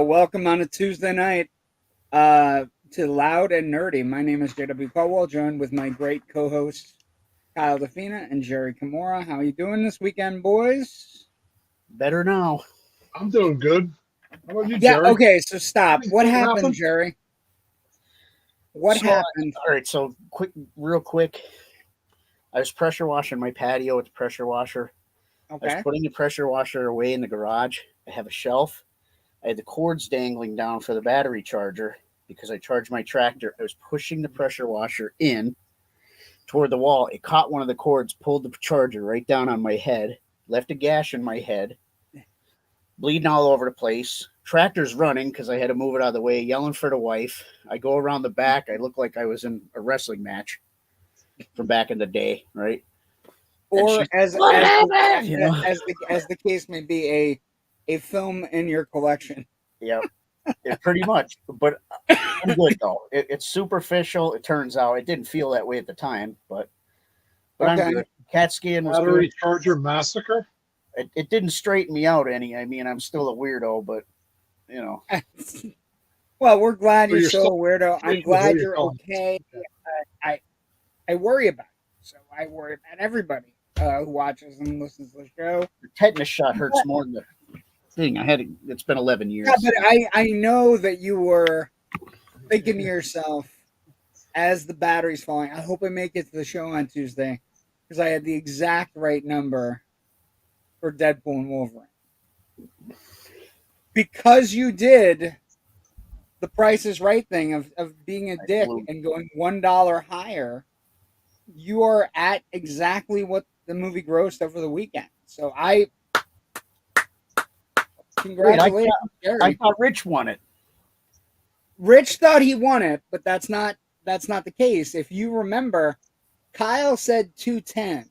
Welcome on a Tuesday night to Loud and Nerdy. My name is JW Colwell, joined with my great co-hosts Kyle Defina and Jerry Kamora. How you doing this weekend, boys? Better now. I'm doing good. How about you, Yeah, Jerry? okay, so stop. What happened, happened? Jerry? What happened? All right, so real quick. I was pressure washing my patio with the pressure washer. I Okay. was putting the pressure washer away in the garage. I have a shelf. I had the cords dangling down for the battery charger because I charged my tractor. I was pushing the pressure washer in toward the wall. It caught one of the cords, pulled the charger right down on my head, left a gash in my head, bleeding all over the place. Tractor's running because I had to move it out of the way, yelling for the wife. I go around the back. I look like I was in a wrestling match from back in the day, right? Or as the case may be, a film in your collection. Yeah, pretty much. But I'm good though. It's superficial. It turns out it didn't feel that way at the time, but Okay. I'm good. Cat scan was Battery good. charger massacre? It didn't straighten me out any. I mean, I'm still a weirdo, but you know. Well, we're glad So you're you're still a weirdo. I'm glad you're calling. okay. I worry about it. So I worry about everybody who watches and listens to the show. The tetanus shot hurts more than the thing. It's been 11 years. Yeah, but I know that you were thinking to yourself as the battery's falling, I hope I make it to the show on Tuesday because I had the exact right number for Deadpool and Wolverine. Because you did the Price is Right thing of being a dick and going $1 higher, you are at exactly what the movie grossed over the weekend. So congratulations, Jerry. I thought Rich won it. Rich thought he won it, but that's not the case. If you remember, Kyle said 210.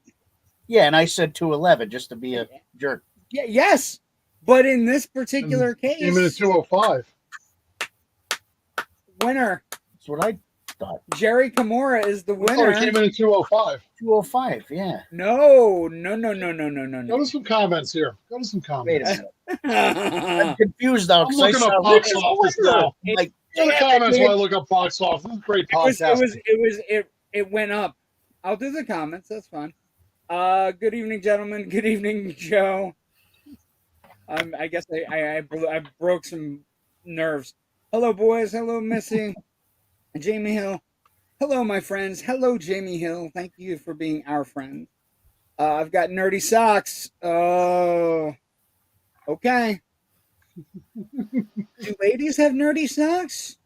Yeah, and I said 211 just to be a jerk. Yeah, yes. But in this particular case, Came in at 205. winner. That's what I thought. Jerry Kamora is the I thought winner. it came in at 205. 205, yeah. No. Go to some comments here. Go to some Wait a comments. minute. I'm confused now I'm because I looking saw up box Rich's office winner. now. Like, Go to comments while I look up box office. This is great podcast. It went up. I'll do the comments. That's fine. Good evening, gentlemen. Good evening, Joe. I guess I broke some nerves. Hello, boys. Hello, Missy. Jamie Hill. Hello, my friends. Hello, Jamie Hill. Thank you for being our friend. I've got nerdy socks. Oh, okay. Do ladies have nerdy socks?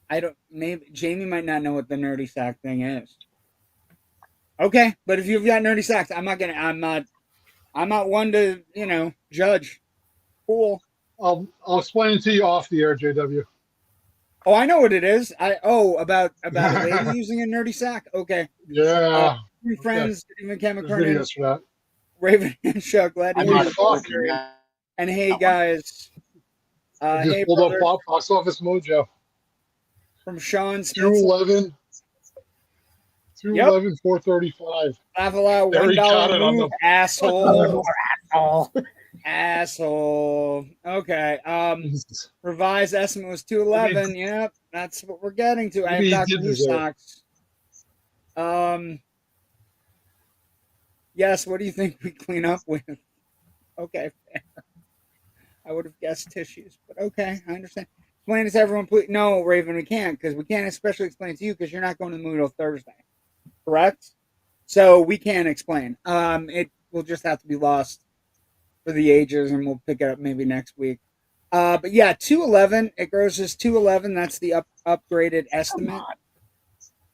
I don't. Maybe Jamie might not know what the nerdy sock thing is. Okay, but if you've got nerdy socks, I'm not one to judge. Cool. I'll explain it to you off the air, JW. Oh, I know what it is. About a lady using a nerdy sock. Okay. Yeah. Three friends, even Cameron There's Kernan, videos for that. Raven and Chuck. Glad to I'm hear not you. fucking. And hey guys, I just hey pulled brother, up box office mojo. from Sean Smith. 211. 211, 435. Laugh aloud. There he got $1 it on move, the- asshole. Oh, Asshole. Okay. Revised estimate was 211. Yep, that's what we're getting to. I Maybe have he Dr. did Who deserve socks. Yes, what do you think we clean up with? Okay, fair. I would have guessed tissues, but okay, I understand. Explain it to everyone, please. No, Raven, we can't, because we can't especially explain it to you because you're not going to the movie till Thursday. Correct? So we can't explain. It will just have to be lost for the ages, and we'll pick it up maybe next week. But yeah, 211. It grosses 211. That's the upgraded estimate.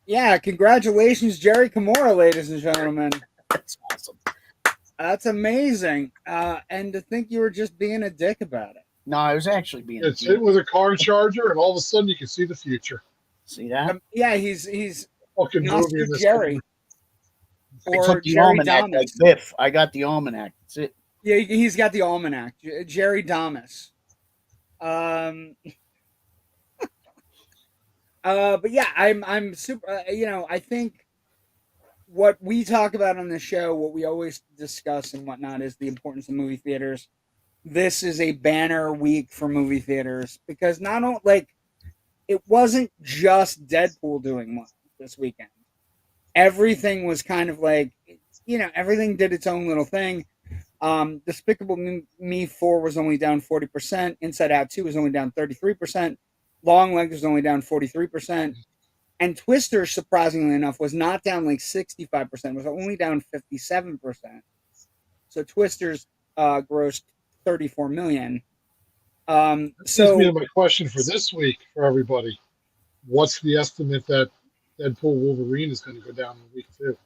Yeah, congratulations, Jerry Kamora, ladies and gentlemen. that's awesome. That's amazing. And to think you were just being a dick about it. No, I was actually being. It's hit with a car charger, and all of a sudden you can see the future. See that? Yeah, he's Fucking movie Oscar in this Jerry. I Or took the Jerry almanac Damas. like Biff. I got the almanac. That's it. Yeah, he's got the almanac. Jerry Damas. But yeah, I'm super. I think what we talk about on the show, what we always discuss and whatnot, is the importance of movie theaters. this is a banner week for movie theaters because not only like it wasn't just Deadpool doing well this weekend. Everything was kind of like, everything did its own little thing. Despicable Me 4 was only down 40%. Inside Out 2 was only down 33%. Long Legs was only down 43%. And Twister, surprisingly enough, was not down like 65%. It was only down 57%. So Twister's grossed $34 million. That leads me to my question for this week for everybody. What's the estimate that Deadpool Wolverine is going to go down in week 2?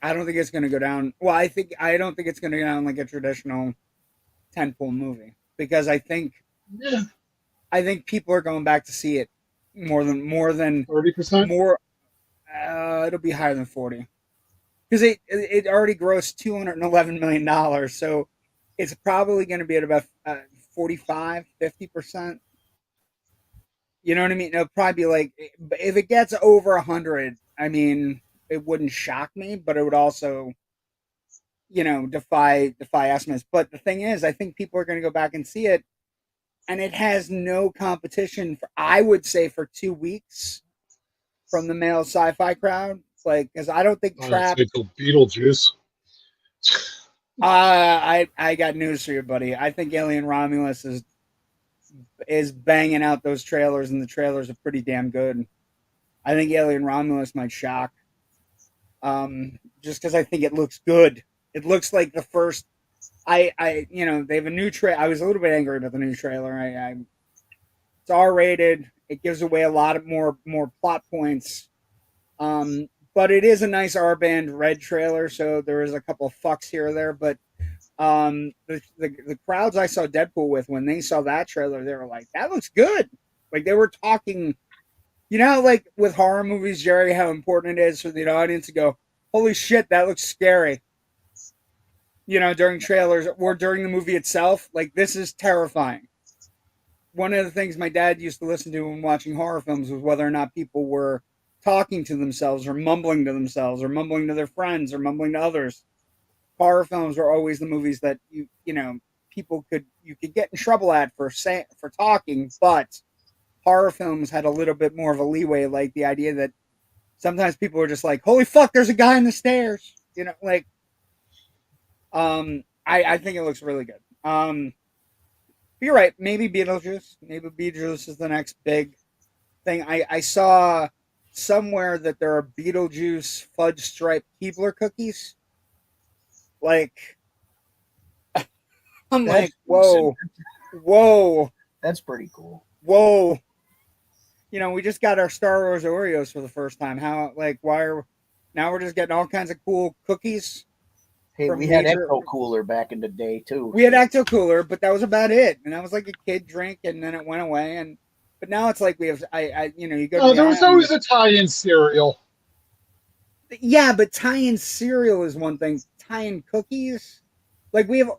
I don't think it's going to go down. Well, I don't think it's going to go down like a traditional tentpole movie because I think people are going back to see it more than 30%. More. It'll be higher than 40 because it already grossed $211 million, so it's probably going to be at about 45-50%. You know what I mean? It'll probably be like, if it gets over 100, I mean, it wouldn't shock me, but it would also, defy estimates. But the thing is, I think people are going to go back and see it, and it has no competition for, I would say, for 2 weeks from the male sci-fi crowd. Like, because I don't think Trap. Beetlejuice. I got news for you, buddy. I think Alien Romulus is banging out those trailers, and the trailers are pretty damn good. I think Alien Romulus might shock. Just because I think it looks good. It looks like the first. They have a new trailer. I was a little bit angry about the new trailer. It's R-rated. It gives away a lot of more plot points. But it is a nice R-band red trailer, so there is a couple of fucks here or there. But the crowds I saw Deadpool with, when they saw that trailer, they were like, "That looks good." Like they were talking. Like with horror movies, Jerry, how important it is for the audience to go, "Holy shit, that looks scary." During trailers or during the movie itself, like this is terrifying. One of the things my dad used to listen to when watching horror films was whether or not people were talking to themselves or mumbling to themselves or mumbling to their friends or mumbling to others. Horror films were always the movies that you could get in trouble at for talking, but horror films had a little bit more of a leeway, like the idea that sometimes people were just like, "Holy fuck, there's a guy in the stairs," I think it looks really good. You're right. Maybe Beetlejuice. Maybe Beetlejuice is the next big thing. I saw somewhere that there are Beetlejuice fudge stripe Keebler cookies. Like, I'm like, whoa. That's pretty cool. Whoa. We just got our Star Wars Oreos for the first time. Now we're just getting all kinds of cool cookies. Hey, we had Ecto Cooler back in the day too. We had Ecto Cooler, but that was about it, and that was like a kid drink, and then it went away. But now it's like we have, you go. No, there was always a tie-in cereal. Yeah, but tie-in cereal is one thing. Tie-in cookies, like we have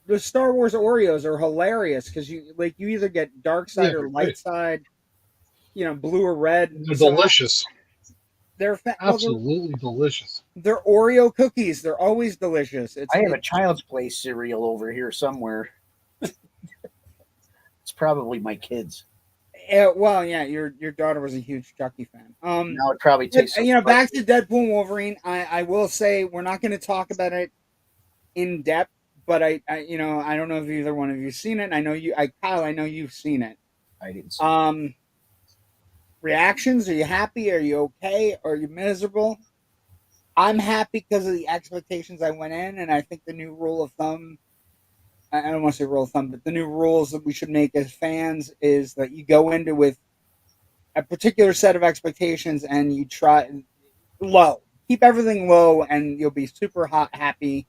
the Star Wars Oreos are hilarious because you either get dark side or light side, blue or red. They're delicious. They're absolutely delicious. They're Oreo cookies. They're always delicious. I have a Child's Play cereal over here somewhere. It's probably my kids. Well, yeah, your daughter was a huge Chucky fan. Now it probably tastes. Back to Deadpool and Wolverine. I will say we're not going to talk about it in depth, but I don't know if either one of you've seen it. I know you, Kyle. I know you've seen it. I didn't see it. Reactions? Are you happy? Are you okay? Are you miserable? I'm happy because of the expectations I went in, and I think the new rule of thumb, I don't want to say rule of thumb, but the new rules that we should make as fans is that you go into with a particular set of expectations and you try low. Keep everything low and you'll be super happy.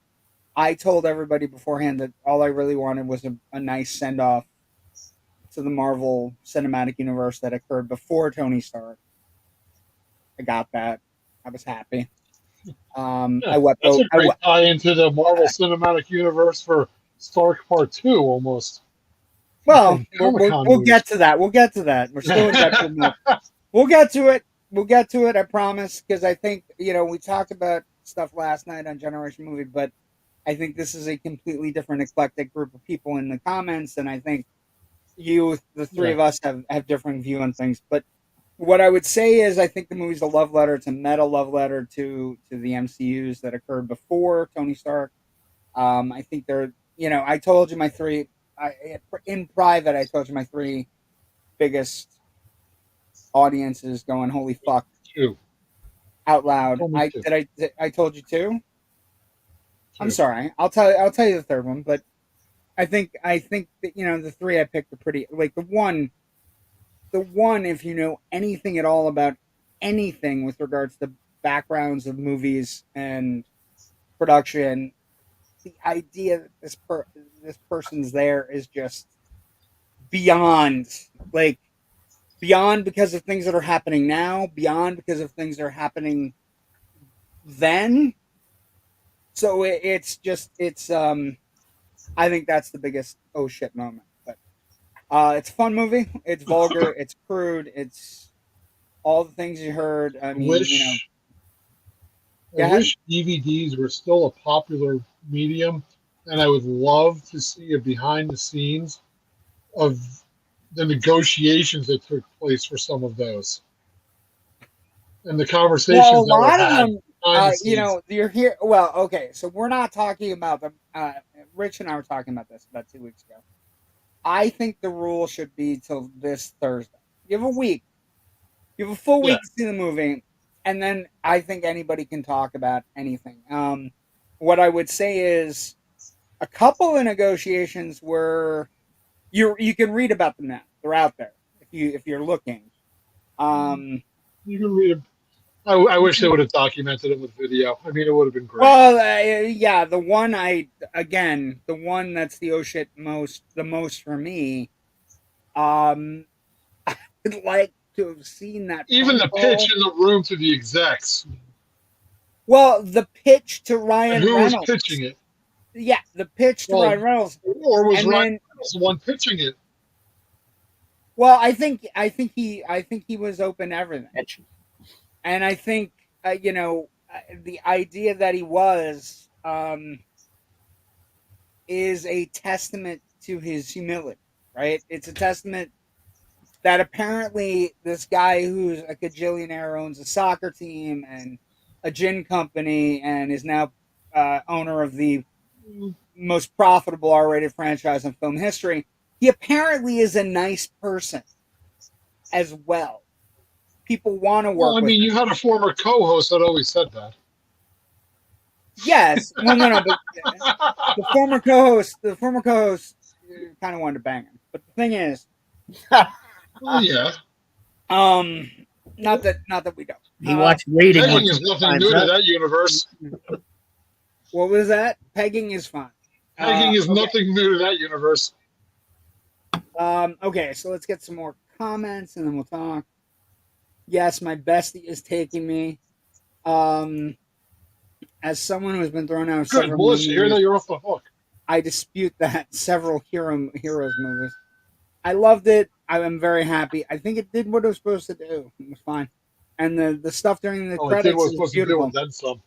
I told everybody beforehand that all I really wanted was a nice send-off to the Marvel Cinematic Universe that occurred before Tony Stark. I got that. I was happy. I wept. That's a great tie into the Marvel Cinematic Universe for Stark Part 2, almost. Well, we'll get to that. We'll get to that. We're still in Deadpool. We'll get to it. We'll get to it. I promise. Because I think we talked about stuff last night on Generation Movie, but I think this is a completely different eclectic group of people in the comments, and I think you, the three of us, have different view on things. But what I would say is, I think the movie's a love letter. It's a meta love letter to the MCUs that occurred before Tony Stark. I think they're, I told you my three. In private, I told you my three biggest audiences going, "Holy fuck!" Two. Out loud. Two. I told you two. I'm sorry. I'll tell you the third one, but I think that the three I picked are pretty, like the one if you know anything at all about anything with regards to backgrounds of movies and production, the idea that this person's there is just beyond, like, beyond because of things that are happening now, beyond because of things that are happening then. So it's I think that's the biggest oh shit moment. But it's a fun movie. It's vulgar. It's crude. It's all the things you heard. I mean, I wish DVDs were still a popular medium, and I would love to see a behind the scenes of the negotiations that took place for some of those, and the conversations well, a that were lot of had them, behind the scenes. you're here. Well, okay, so we're not talking about the. Rich and I were talking about this about 2 weeks ago. I think the rule should be till this Thursday. You have a week. You have a full week to see the movie, and then I think anybody can talk about anything. What I would say is a couple of negotiations were you can read about them now. They're out there if you're looking. You can read it. I wish they would have documented it with video. I mean, it would have been great. Well, yeah, the one that's the oh shit the most for me. I would like to have seen that. Even the pitch in the room to the execs. Well, the pitch to Ryan and who Reynolds. was pitching it? Yeah, the pitch to Ryan Reynolds. Or was Ryan Reynolds the one pitching it? Well, I think he was open to everything. And I think the idea that he was is a testament to his humility, right? It's a testament that apparently this guy who's a gajillionaire owns a soccer team and a gin company and is now owner of the most profitable R-rated franchise in film history. He apparently is a nice person as well. People want to work with him. You had a former co-host that always said that. Yes. Well, no, but the former co-host kind of wanted to bang him. But the thing is, well, yeah. Not that we don't. He watched Rating. Pegging is nothing new to that universe. What was that? Pegging is fun. Pegging is nothing new to that universe. Okay, so let's get some more comments and then we'll talk. Yes, my bestie is taking me. As someone who has been thrown out of several movies, hear that you're off the hook. I dispute that. Several heroes movies. I loved it. I'm very happy. I think it did what it was supposed to do. It was fine. And the stuff during the credits is beautiful. Then some.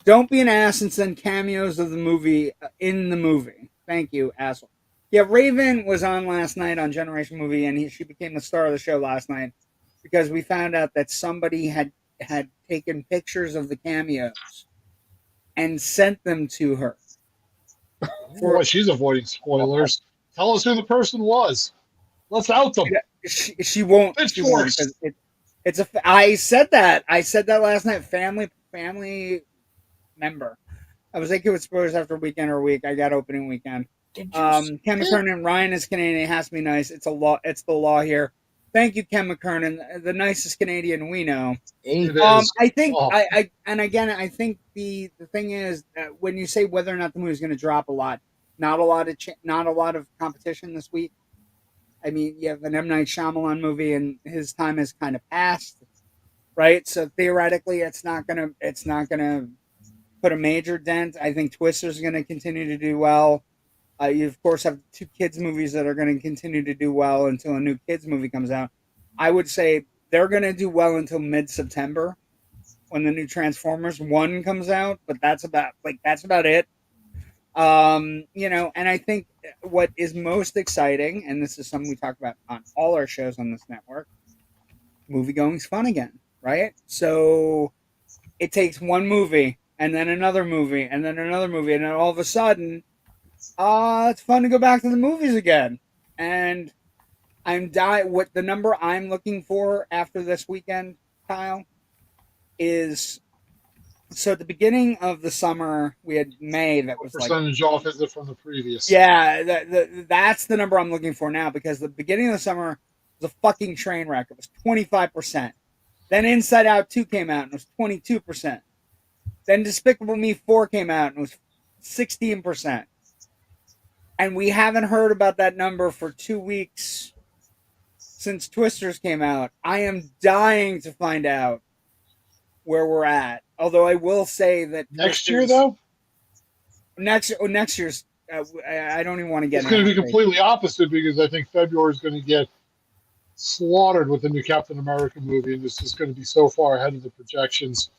Don't be an ass and send cameos of the movie in the movie. Thank you, asshole. Yeah, Raven was on last night on Generation Movie, and she became the star of the show last night because we found out that somebody had taken pictures of the cameos and sent them to her. Boy, she's avoiding spoilers. Tell us who the person was. Let's out them. She won't. She won't. I said that. I said that last night. Family member. I was like, it was spoilers after weekend or a week. I got opening weekend. Ken McKernan, Ryan is Canadian. It has to be nice. It's a law. It's the law here. Thank you, Ken McKernan, the nicest Canadian we know. I think I think the thing is that when you say whether or not the movie is going to drop a lot, not a lot of competition this week. I mean, you have an M. Night Shyamalan movie, and his time has kind of passed, right? So theoretically, it's not gonna put a major dent. I think Twister's going to continue to do well. You, of course, have two kids' movies that are going to continue to do well until a new kids' movie comes out. I would say they're going to do well until mid-September. when the new Transformers 1 comes out, but that's about it. And I think what is most exciting, and this is something we talk about on all our shows on this network, movie going's fun again, right? So it takes one movie and then another movie and then another movie, and then all of a sudden, it's fun to go back to the movies again. And what the number I'm looking for after this weekend, Kyle, is so at the beginning of the summer we had May that was percentage off is it from the previous? Yeah, that's the number I'm looking for now, because the beginning of the summer was a fucking train wreck. It was 25%. Then Inside Out 2 came out and it was 22%. Then Despicable Me 4 came out and it was 16%. And we haven't heard about that number for 2 weeks since Twisters came out. I am dying to find out where we're at. Although I will say that next year, though, next year's I don't even want to get. It's going to be completely opposite, because I think February is going to get slaughtered with the new Captain America movie, and this is going to be so far ahead of the projections.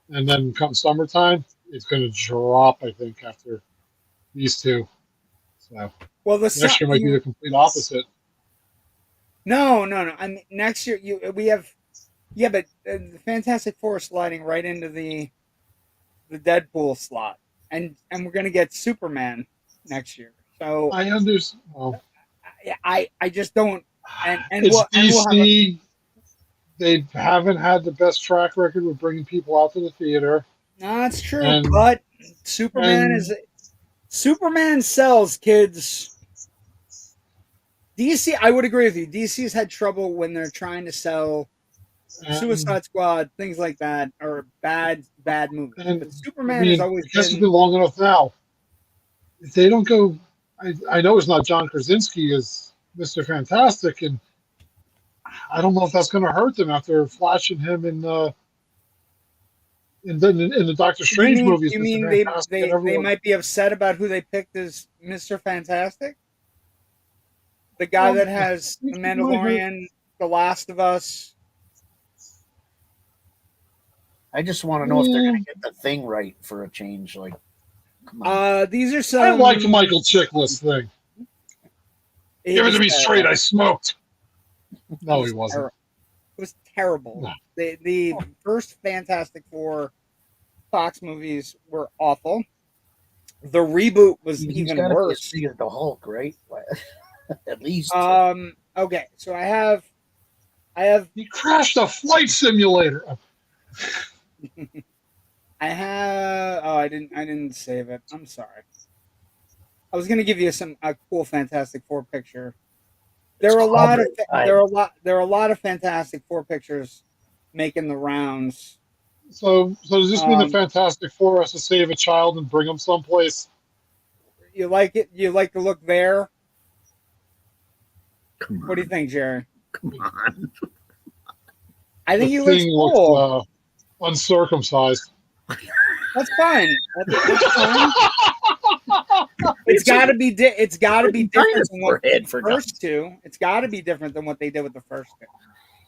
And then come summertime, it's going to drop, I think, after these two. So, well, next year might be the complete opposite. No. I mean, next year we have. Yeah, but the Fantastic Four is sliding right into the Deadpool slot, and we're gonna get Superman next year. So I understand. Well, I just don't. And it's DC. They haven't had the best track record with bringing people out to the theater. No, that's true. But Superman sells, kids. DC, I would agree with you. DC's had trouble when they're trying to sell Suicide Squad, things like that, are bad movies. But Superman has always been. It's been long enough now. If they don't go, I know it's not John Krasinski as Mr. Fantastic, and I don't know if that's going to hurt them after flashing him in the Doctor Strange movies. You mean they might be upset about who they picked as Mr. Fantastic? The guy that has The Mandalorian, The Last of Us. I just want to know if they're going to get the thing right for a change. Like, come on. These are some. I like the Michael Chiklis thing. Give it to me straight. I smoked. No, he wasn't. It was terrible. No. The first Fantastic Four Fox movies were awful. The reboot was even worse. See the Hulk, right? At least. Okay, so I have. He crashed a flight simulator. I didn't save it. I'm sorry. I was gonna give you a cool Fantastic Four picture. There are a lot of Fantastic Four pictures making the rounds. So does this mean the Fantastic Four has to save a child and bring them someplace? You like it? You like the look there? Come on. What do you think, Jerry? Come on. I think he looks cool. Looks, uncircumcised. That's fine. That's fine. It's got to be. It's got to be different than what the first two. It's got to be different than what they did with the first two.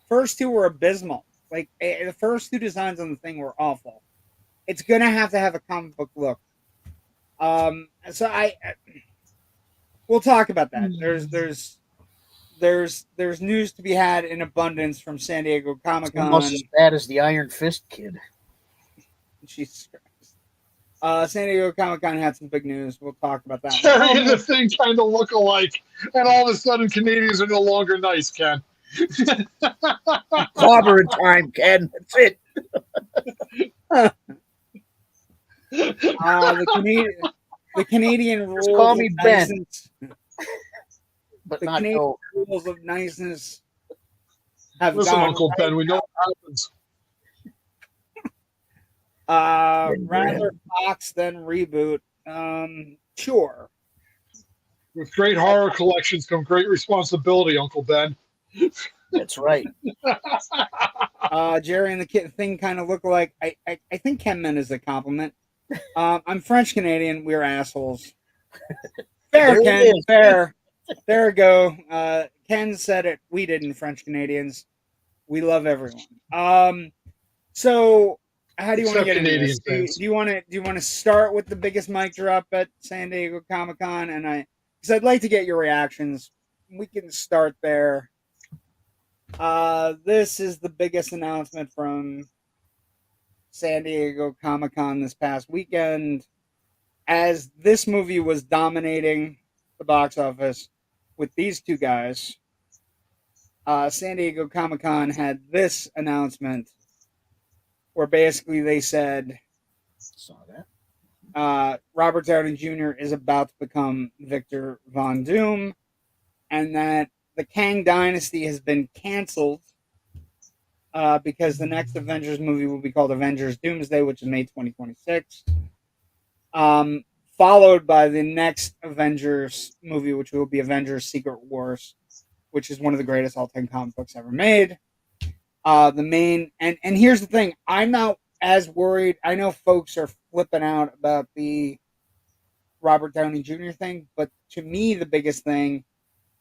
First two were abysmal. Like the first two designs on the thing were awful. It's gonna have to have a comic book look. So we'll talk about that. There's news to be had in abundance from San Diego Comic-Con. Almost as bad as the Iron Fist kid. Jesus Christ. San Diego Comic-Con had some big news. We'll talk about that. Jerry and the thing kind of look alike, and all of a sudden Canadians are no longer nice, Ken. Clobbering time, Ken. That's it. The Canadian rules. Just call me Ben. But the Canadian rules of niceness have Listen, gone Uncle Ben, we know what happens. Rather Fox than reboot. Sure. With great horror collections come great responsibility, Uncle Ben. That's right. Jerry and the thing kind of look alike. I think Ken meant as a compliment. I'm French Canadian. We're assholes. Fair, Ken. Fair. There we go. Ken said it. We didn't, French Canadians. We love everyone. So how do you want to Except get into Canadian this? fans. Do you want to start with the biggest mic drop at San Diego Comic-Con? Because I'd like to get your reactions. We can start there. This is the biggest announcement from San Diego Comic-Con this past weekend, as this movie was dominating the box office with these two guys. San Diego Comic-Con had this announcement where basically they said Saw that. Robert Downey Jr. is about to become Victor Von Doom, and that the Kang Dynasty has been canceled because the next Avengers movie will be called Avengers Doomsday, which is May 2026. Followed by the next Avengers movie, which will be Avengers Secret Wars, which is one of the greatest all-time comic books ever made. And here's the thing, I'm not as worried. I know folks are flipping out about the Robert Downey Jr. thing, but to me, the biggest thing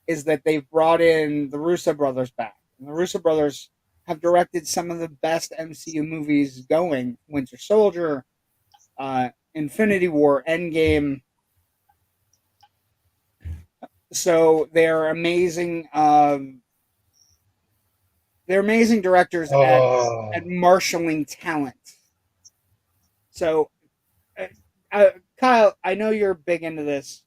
is that they've brought in the Russo brothers back. And the Russo brothers have directed some of the best MCU movies going: Winter Soldier, Infinity War, Endgame. So they're amazing. They're amazing directors at marshaling talent. So, Kyle, I know you're big into this.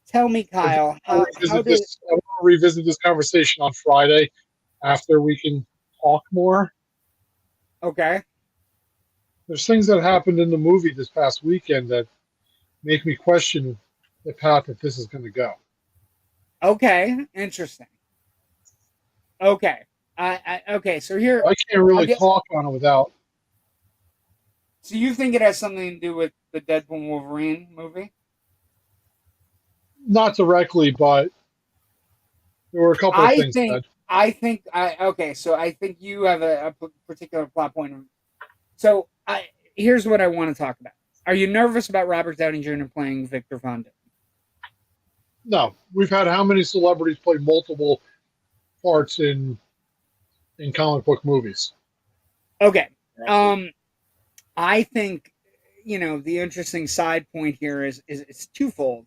Tell me, Kyle, I want to revisit this conversation on Friday after we can talk more. Okay. There's things that happened in the movie this past weekend that make me question the path that this is going to go. Okay, interesting. Okay, okay. So here, I can't really talk on it without. So you think it has something to do with the Deadpool Wolverine movie? Not directly, but there were a couple of things said. Okay, so I think you have a particular plot point. So here's what I want to talk about. Are you nervous about Robert Downey Jr. playing Victor Von Doom? No. We've had how many celebrities play multiple parts in comic book movies? Okay. I think, the interesting side point here is it's twofold.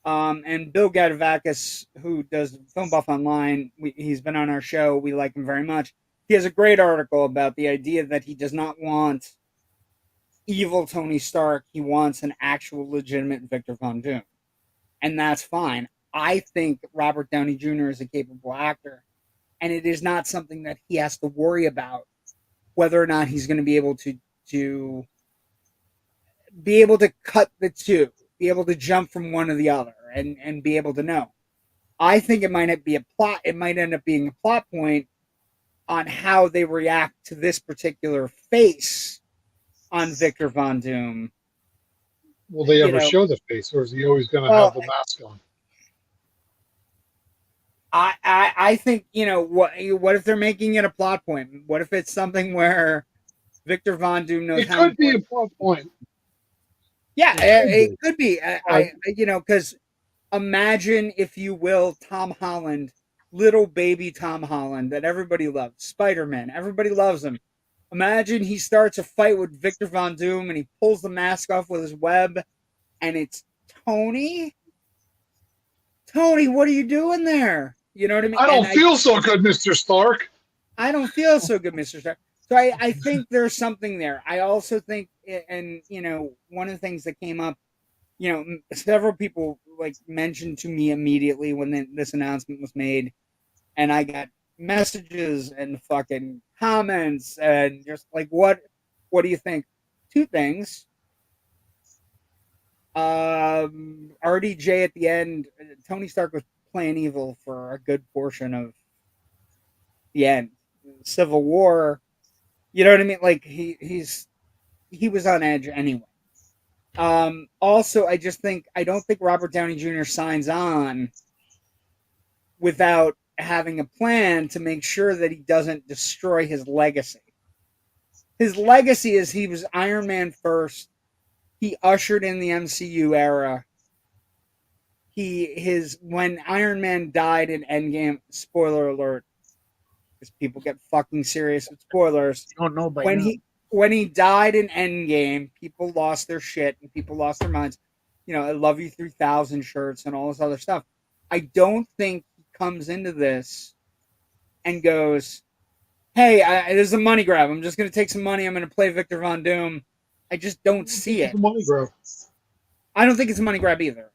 And Bill Gadavakis, who does Film Buff Online, he's been on our show. We like him very much. He has a great article about the idea that he does not want evil Tony Stark. He wants an actual legitimate Victor Von Doom. And that's fine. I think Robert Downey Jr. is a capable actor. And it is not something that he has to worry about whether or not he's going to be able to cut the two, be able to jump from one to the other and be able to know. I think it might not be a plot. It might end up being a plot point on how they react to this particular face on Victor Von Doom. Will they ever show the face, or is he always going to have the mask on? I think, what if they're making it a plot point? What if it's something where Victor Von Doom knows how? It could be a plot point. Yeah, it could be. Because imagine, if you will, Tom Holland, little baby Tom Holland that everybody loves, Spider-Man. Everybody loves him. Imagine he starts a fight with Victor Von Doom and he pulls the mask off with his web, and it's Tony. Tony, what are you doing there? You know what I mean? I don't feel so good, Mr. Stark. I don't feel so good, Mr. Stark. So I think there's something there. I also think, and one of the things that came up, several people mentioned to me immediately when this announcement was made, and I got messages and fucking comments and just what do you think? Two things. RDJ at the end, Tony Stark was playing evil for a good portion of the end. Civil War, you know what I mean? He was on edge anyway. Also, I don't think Robert Downey Jr. signs on without having a plan to make sure that he doesn't destroy his legacy. His legacy is he was Iron Man first. He ushered in the MCU era. When Iron Man died in Endgame, spoiler alert, because people get fucking serious with spoilers. You don't know by when he died in Endgame, people lost their shit and people lost their minds. You know, I love you 3000 shirts and all this other stuff. I don't think he comes into this and goes, hey, this is a money grab. I'm just going to take some money. I'm going to play Victor Von Doom. I just don't see it. It's a money grab. I don't think it's a money grab either.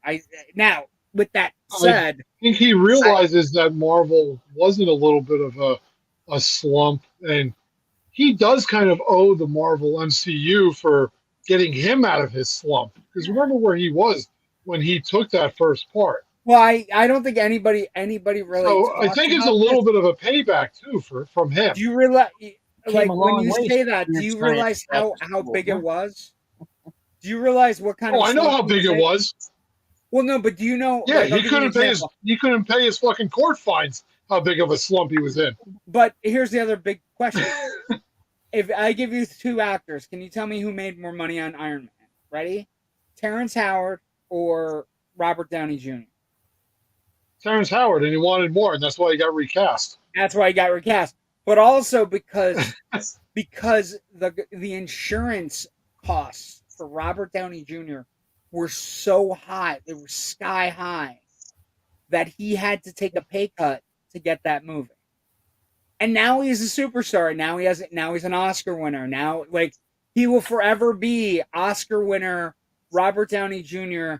Now, with that said, I think he realizes that Marvel wasn't a little bit of a slump, and he does kind of owe the Marvel MCU for getting him out of his slump. Because remember where he was when he took that first part. well, I don't think anybody really. So I think it's a little bit of a payback too from him. Do you realize, like, a when long you way say that, do since you trying to realize get how back to school, big huh? it was? Do you realize what kind of? Oh, I know slump how he big it in? was. Well, no, but do you know? Yeah, like, I'll he give you an couldn't pay example. his fucking court fines. How big of a slump he was in. But here's the other big question: if I give you two actors, can you tell me who made more money on Iron Man? Ready? Terrence Howard or Robert Downey Jr.? Terrence Howard, and he wanted more, and that's why he got recast. That's why he got recast. But also because the insurance costs for Robert Downey Jr. were so high, they were sky high, that he had to take a pay cut to get that movie. And now he's a superstar. Now he's an Oscar winner. Now, like, he will forever be Oscar winner Robert Downey Jr.,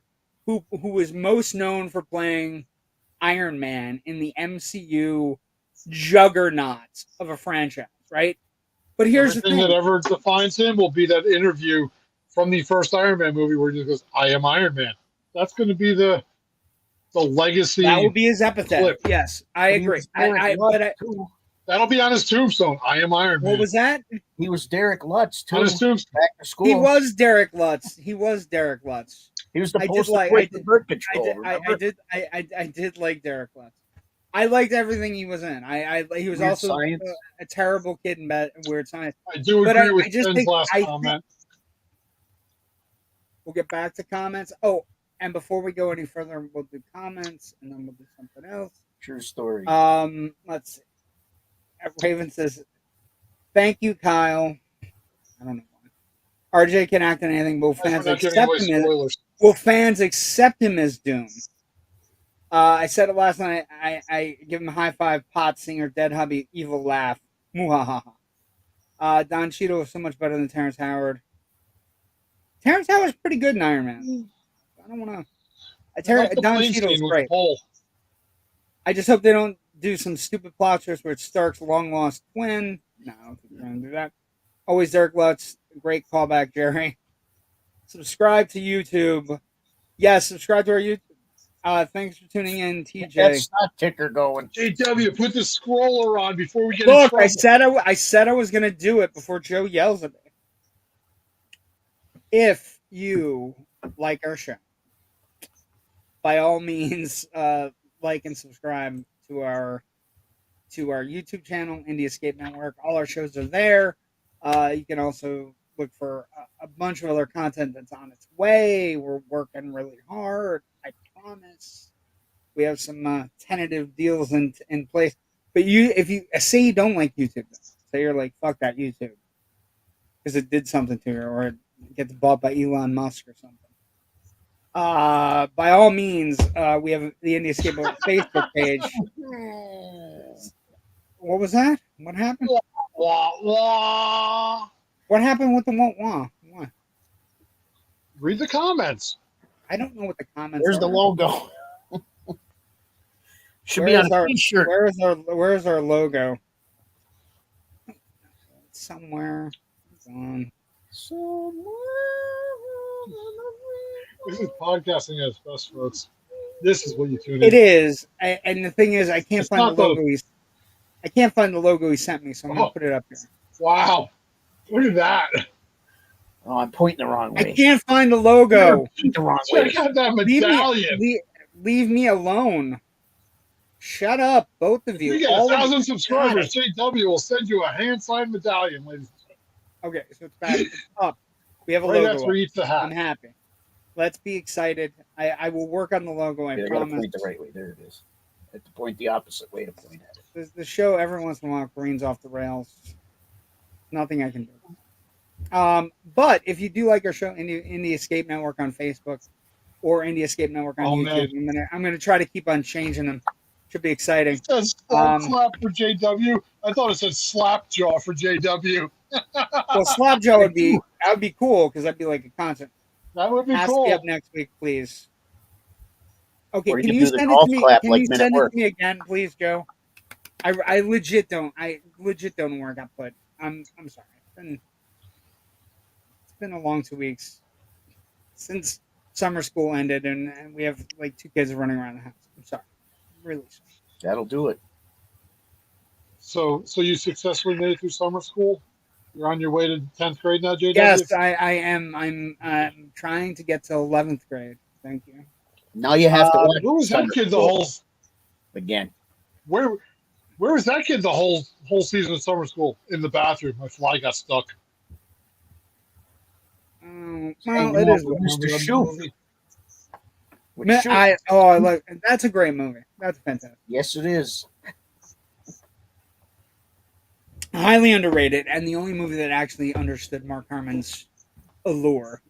who is most known for playing Iron Man in the MCU juggernaut of a franchise, right? But here's Everything the that thing. ever defines him will be that interview from the first Iron Man movie where he just goes, "I am Iron Man." That's going to be the legacy. That will be his epitaph. clip. Yes, I agree. That'll be on his tombstone. I am Iron Man. What was that? He was Derek Lutz too. On his tombstone. Back to school. He was Derek Lutz. He was Derek Lutz. He was the I did poster like- boy I for did- birth control. I did like Derek Lutz. I liked everything he was in. He was Weird also Science. a terrible kid in Weird Science. I do But agree I with just Ben's think- last I comment. We'll get back to comments. Oh, and before we go any further, we'll do comments and then we'll do something else. True story. Let's see. Raven says, "Thank you, Kyle." I don't know why. RJ can act in anything, but will fans We're not giving accept away him? spoilers. Will fans accept him as Doom? I said it last night. I give him a high five. Pot singer, dead hubby, evil laugh. Muhahaha. Don Cheadle is so much better than Terrence Howard. Terrence Howard's pretty good in Iron Man. I don't want to. Like the Don plane Cheadle's scene with great. Cole. I just hope they don't do some stupid plot twist where it's Stark's long lost twin. No, I don't think they're going to do that. Always Derek Lutz. Great callback, Jerry. Subscribe to YouTube. Yes, subscribe to our YouTube. Thanks for tuning in, TJ. That's not ticker going. JW, put the scroller on before we get in Look, trouble. I said I was going to do it before Joe yells at me. If you like our show, by all means, like and subscribe to our YouTube channel, Indie Escape Network. All our shows are there. You can also look for a bunch of other content that's on its way. We're working really hard. I promise. We have some tentative deals in place. But if you say you don't like YouTube, say you're like, fuck that YouTube, because it did something to you, or it gets bought by Elon Musk or something. By all means, we have the Indie Escape Facebook page. What was that? What happened? Wah, wah. What happened with the wah? What? Read the comments. I don't know what the comments There's are. the logo. Should be Where's on a our- t-shirt. Where's our logo? Somewhere. It's on. This is podcasting at its best, folks. This is what you tune in. It is, and the thing is, I can't It's find the not the- logo. I can't find the logo he sent me, so I'm gonna Oh. put it up here. Wow. Look at that. Oh, I'm pointing the wrong I way. can't find the logo. Pointing the wrong way. Check out that Leave medallion. leave me alone. Shut up, both of you. We get All of 1,000 you. subscribers. JW will send you a hand-signed medallion, ladies. Okay, so it's back. It's up. We have a Right logo. after he eats the I'm hat. happy. Let's be excited. I will work on the logo. I Yeah, I gotta promise. point the right way. There it is. I have to point the opposite way to point at it. The show every once in a while careens off the rails. Nothing I can do. But if you do like our show, Indie Escape Network on Facebook or Indie Escape Network on Oh, YouTube, man. I'm gonna try to keep on changing them. Should be exciting. It says slap for JW. I thought it said slapjaw for JW. Well, Slapjaw would be cool because that'd be like a concert. That would be Has to be up cool. next week, please. Okay, Or you can could you do the send it golf to me? clap Can like you Men at send it Work. to me again, please, Joe? I legit don't. I legit don't know where I got put. I'm sorry. It's been a long 2 weeks since summer school ended, and we have like 2 kids running around the house. I'm sorry. Really sorry. That'll do it. So you successfully made it through summer school? You're on your way to 10th grade now, JW? Yes, I am. I'm trying to get to 11th grade. Thank you. Now you have to watch Where was that summer kid the school whole again. where was that kid the whole season of summer school? In the bathroom. My fly got stuck. Well, it is. Mr. Shoe. I like. That's a great movie. That's fantastic. Yes, it is. Highly underrated, and the only movie that actually understood Mark Harmon's allure.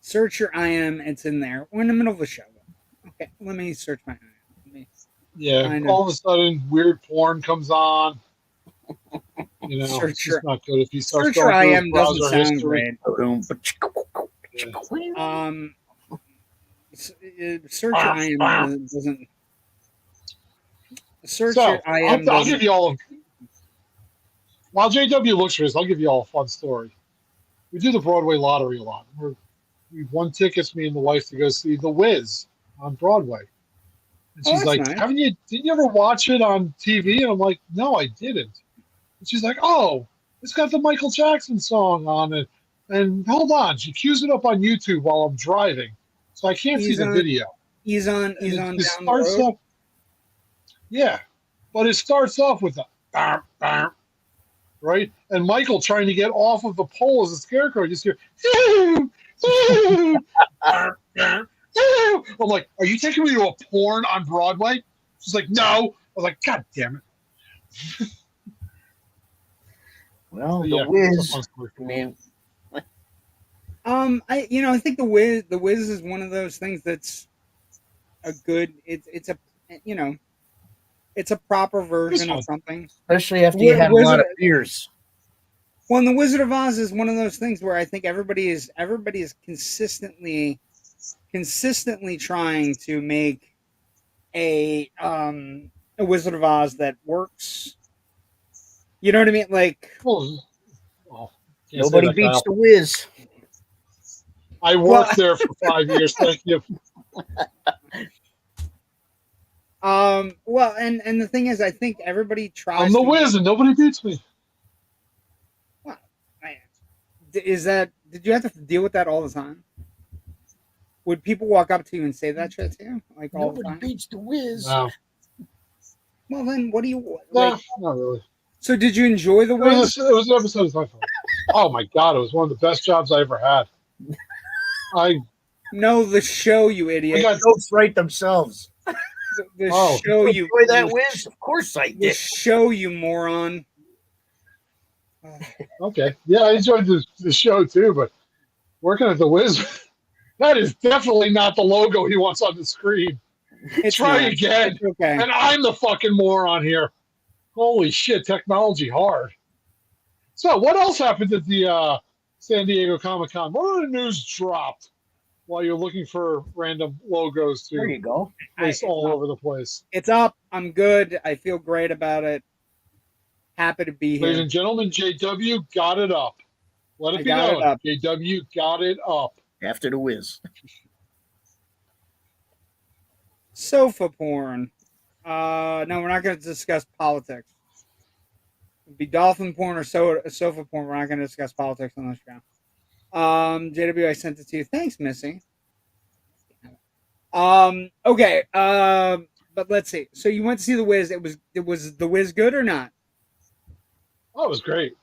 Search your IM. It's in there. We're in the middle of the show. Okay, let me search my IM. Yeah. All of a sudden weird porn comes on. You know, Search it's your- just not good if you start Search your going through IM his doesn't browser sound history. great. Search your IM doesn't. Search So, your IM I'll give doesn't. you all while JW looks for this, I'll give you all a fun story. We do the Broadway lottery a lot. We won tickets, me and the wife, to go see The Wiz on Broadway. And Oh, she's that's like, nice. didn't you ever watch it on TV? And I'm like, no, I didn't. And she's like, oh, it's got the Michael Jackson song on it. And hold on, she cues it up on YouTube while I'm driving. So I can't see He's the on- video. He's on And down it the starts road. off, yeah, but it starts off with a bam, bam, right? And Michael trying to get off of the pole as a scarecrow. You just hear, bam, bam, I'm like, are you taking me to a porn on Broadway? She's like, no. I was like, God damn it. Well, Yeah, the Wiz. it's a fun story. I mean, I think the Wiz is one of those things that's a good. It's a it's a proper version of something. especially after you had a lot of beers. Well, and the Wizard of Oz is one of those things where I think everybody is consistently trying to make a Wizard of Oz that works. You know what I mean? Like, Nobody beats the Wiz. I worked there for 5 years. Thank you. well, and the thing is, I think everybody tries. I'm the Wiz, and nobody beats me. Is that? Did you have to deal with that all the time? Would people walk up to you and say that shit to you, like all the time? Nobody beats the Wiz. No. Well, then, what do you? No, Like, not really. so, did you enjoy the It was, Wiz? it was an episode of Seinfeld. Oh my god, it was one of the best jobs I ever had. No, the show, you I idiot. got jokes right themselves. The Oh. show, you. Enjoy that Wiz? Of course I The did. show, you moron. Okay. Yeah, I enjoyed the show too, but working at the Wiz, that is definitely not the logo he wants on the screen. It's Try not. again. It's okay. And I'm the fucking moron here. Holy shit, technology hard. So, what else happened at the San Diego Comic Con? What other news dropped while you're looking for random logos There you to go. place all over the place? It's up. I'm good. I feel great about it. Happy to be Ladies here. and gentlemen, JW got it up. Let it I be got it known. up. JW got it up. After the Wiz. Sofa porn. No, we're not going to discuss politics. It'd be dolphin porn or sofa porn. We're not going to discuss politics on this show. JW, I sent it to you. Thanks, Missy. Okay. But let's see. So you went to see the Wiz. It was the Wiz good or not? Oh, it was great.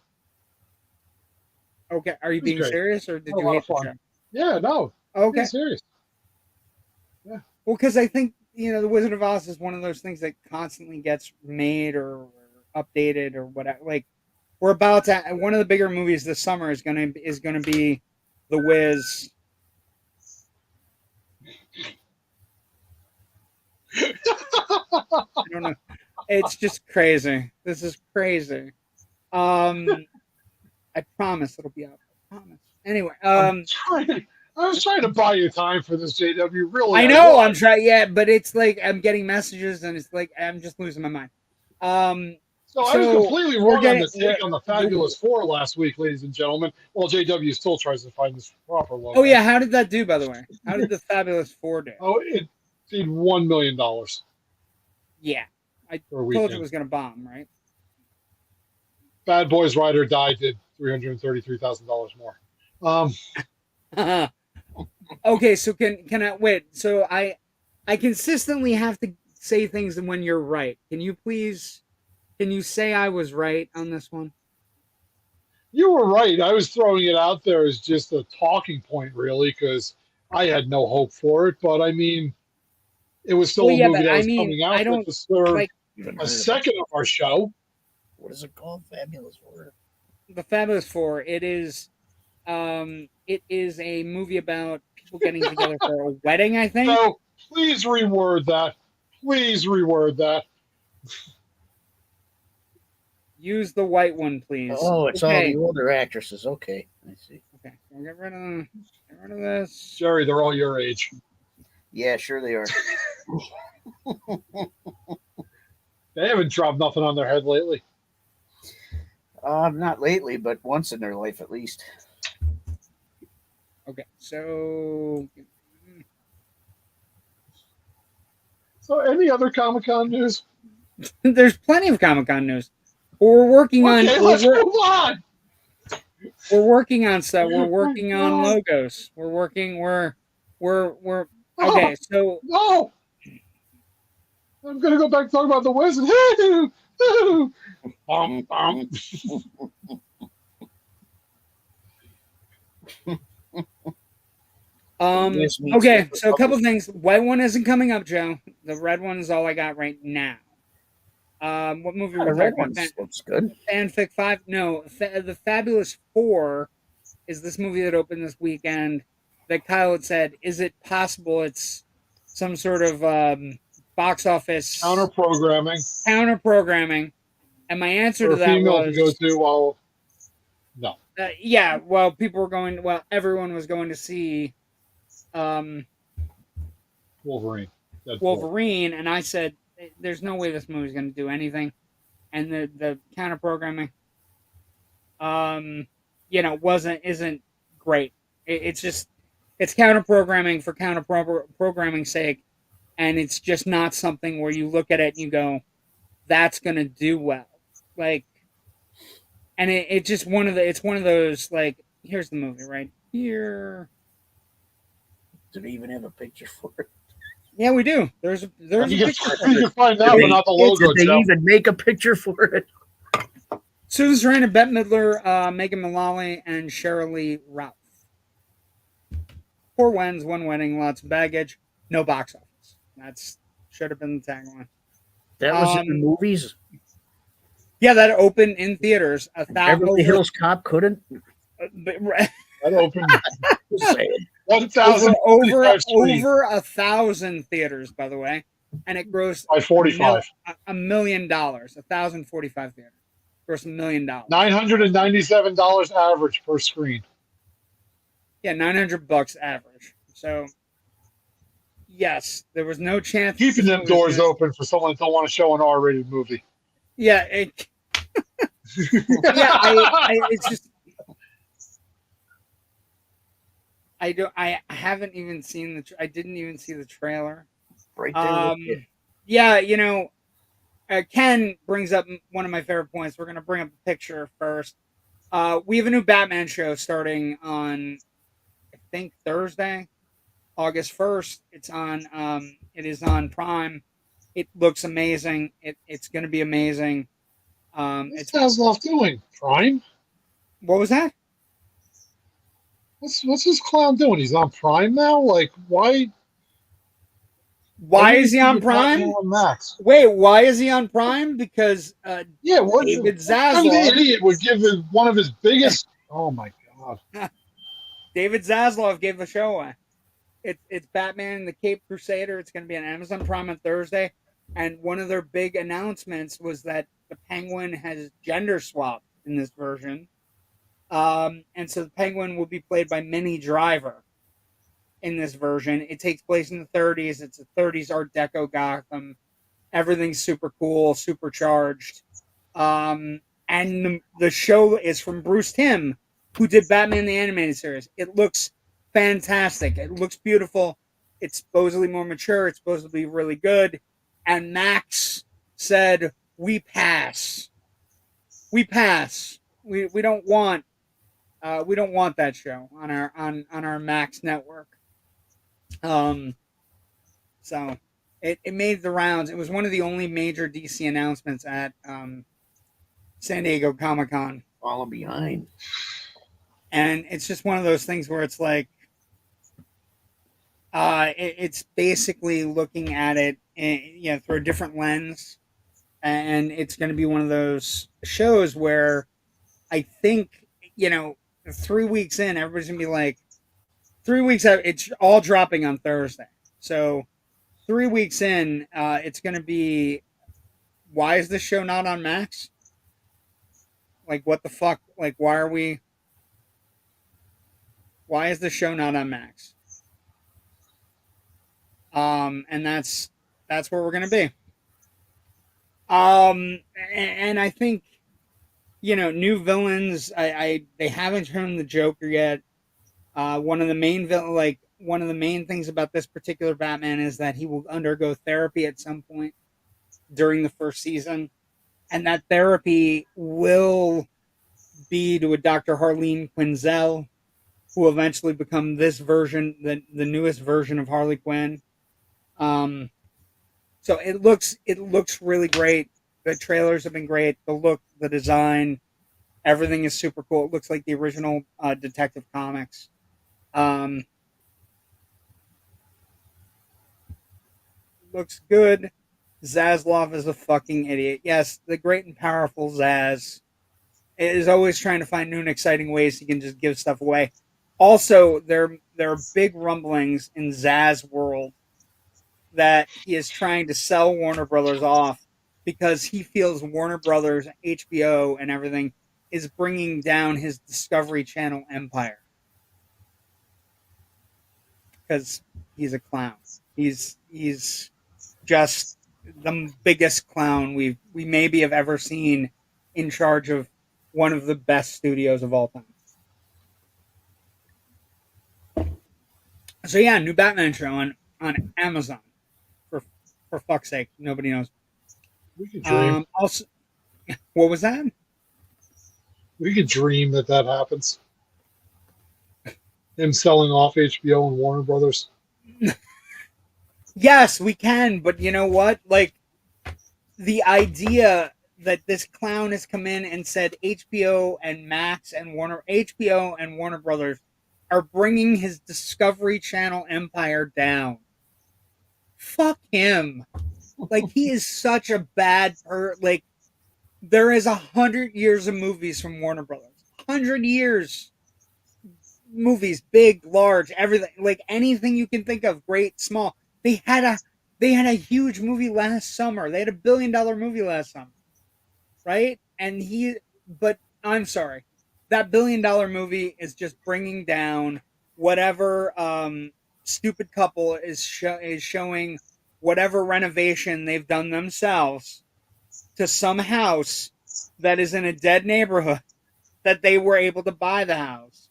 Okay. Are you being great. serious or did Had a you lot hate of the fun. show? Yeah, no. Okay. I'm serious. Well, because I think the Wizard of Oz is one of those things that constantly gets made or updated or whatever. Like, we're about to. One of the bigger movies this summer is gonna be The Wiz. I don't know. It's just crazy. This is crazy. I promise it'll be up. I promise. Anyway, I was trying to buy you time for this, JW. Really, I know I'm trying. Yeah, but it's like I'm getting messages, and it's like I'm just losing my mind. So I was completely wrong on the take on the Fabulous Four last week, ladies and gentlemen. Well, JW still tries to find this proper logo. Oh yeah, how did that do, by the way? How did the Fabulous Four do? Oh, it did $1 million. Yeah, I told you it was going to bomb, right? Bad Boys Ride or Die did $333,000 more. Okay, so can I wait? So I consistently have to say things when you're right. Can you please? Can you say I was right on this one? You were right. I was throwing it out there as just a talking point, really, because I had no hope for it. But I mean, it was still a movie that was coming out to serve a second of our show. What is it called? Fabulous Four. The Fabulous Four. It is a movie about people getting together for a wedding, I think. So please reword that. Please reword that. Use the white one, please. Oh, it's all the older actresses. Okay, I see. Okay, we'll get rid of this. Jerry, they're all your age. Yeah, sure they are. They haven't dropped nothing on their head lately. Not lately, but once in their life at least. Okay, so any other Comic-Con news? There's plenty of Comic-Con news. We're working on. Let's move on. We're working on stuff. We're working on logos. We're working. We're. Okay, so no. I'm gonna go back and talk about the Wiz. Okay, so a couple things. White one isn't coming up, Joe. The red one is all I got right now. What movie the red one looks good? Fanfic 5? No, the Fabulous Four is this movie that opened this weekend that Kyle had said, is it possible it's some sort of box office counter programming? And my answer to that was go to, well, no. Yeah, well, people were going. Well, everyone was going to see Wolverine, and I said, "There's no way this movie's going to do anything." And the counter programming, isn't great. It's counter programming for counter programming's sake, and it's just not something where you look at it and you go, "That's going to do well." Like, and it's just one of those, like, here's the movie right here. Do they even have a picture for it? Yeah, we do. There's a picture. You can find out, but not the logo. Did they even make a picture for it? Susan Sarandon, Bette Midler, Megan Mullally, and Shirley Ralph. 4 wins, 1 wedding, lots of baggage, no box office. That should have been the tagline. That was in the movies? Yeah, that opened in theaters. Beverly Hills Cop couldn't? That opened 1,000 over 1,000 theaters, by the way, and it grossed by 45 $1 million. 1,045 theaters grossed $1 million. $997 average per screen. Yeah, $900 average. So, yes, there was no chance keeping them doors open for someone that don't want to show an R-rated movie. Yeah, it's just. I haven't even seen I didn't even see the trailer. Right there. Yeah, Ken brings up one of my favorite points. We're gonna bring up a picture first. We have a new Batman show starting on, I think, Thursday, August 1st. It's on. It is on Prime. It looks amazing. It's gonna be amazing. What's Zaslav doing? Prime? What was that? What's this clown doing? He's on Prime now? Like, why? Why didn't is he think on it got Prime? on Max. Wait, why is he on Prime? Because Yeah, what David kind of Zaslav. idiot would give one of his biggest? Oh my god! David Zaslav gave the show away. It's Batman and the Cape Crusader. It's going to be on Amazon Prime on Thursday. And one of their big announcements was that the Penguin has gender swapped in this version. And so the Penguin will be played by Minnie Driver in this version. It takes place in the 30s. It's a 30s Art Deco Gotham. Everything's super cool, supercharged. And the show is from Bruce Timm, who did Batman the Animated Series. It looks fantastic. It looks beautiful. It's supposedly more mature. It's supposed to be really good. And Max said, "We pass. We pass. We don't want that show on our Max network." So it made the rounds. It was one of the only major DC announcements at San Diego Comic-Con. Falling behind. And it's just one of those things where it's like, it's basically looking at it, through a different lens, and it's going to be one of those shows where I think 3 weeks in, everybody's gonna be like, 3 weeks out, it's all dropping on Thursday, so 3 weeks in, it's going to be, why is this show not on Max? Like, what the fuck? Like, why is the show not on Max? And that's where we're gonna be. And I think, new villains. They haven't shown the Joker yet. One of the main things about this particular Batman is that he will undergo therapy at some point during the first season, and that therapy will be to a Dr. Harleen Quinzel, who will eventually become this version, the newest version of Harley Quinn. So it looks really great. The trailers have been great. The look, the design, everything is super cool. It looks like the original Detective Comics. Looks good. Zaslav is a fucking idiot. Yes, the great and powerful Zaz is always trying to find new and exciting ways he can just give stuff away. Also, there are big rumblings in Zaz world that he is trying to sell Warner Brothers off because he feels Warner Brothers, HBO, and everything is bringing down his Discovery Channel empire. Because he's a clown. He's just the biggest clown we maybe have ever seen in charge of one of the best studios of all time. So yeah, new Batman show on Amazon. For fuck's sake, nobody knows. We could dream. Also, what was that? We could dream that happens. Him selling off HBO and Warner Brothers. Yes, we can, but you know what? Like, the idea that this clown has come in and said HBO and Max and HBO and Warner Brothers are bringing his Discovery Channel empire down. Fuck him. Like, he is such a bad like, there is 100 years of movies from Warner Brothers. 100 years. Movies, big, large, everything, like anything you can think of, great, small. They had a huge movie last summer. They had $1 billion movie last summer, right? But I'm sorry, that $1 billion movie is just bringing down whatever stupid couple is showing whatever renovation they've done themselves to some house that is in a dead neighborhood that they were able to buy the house.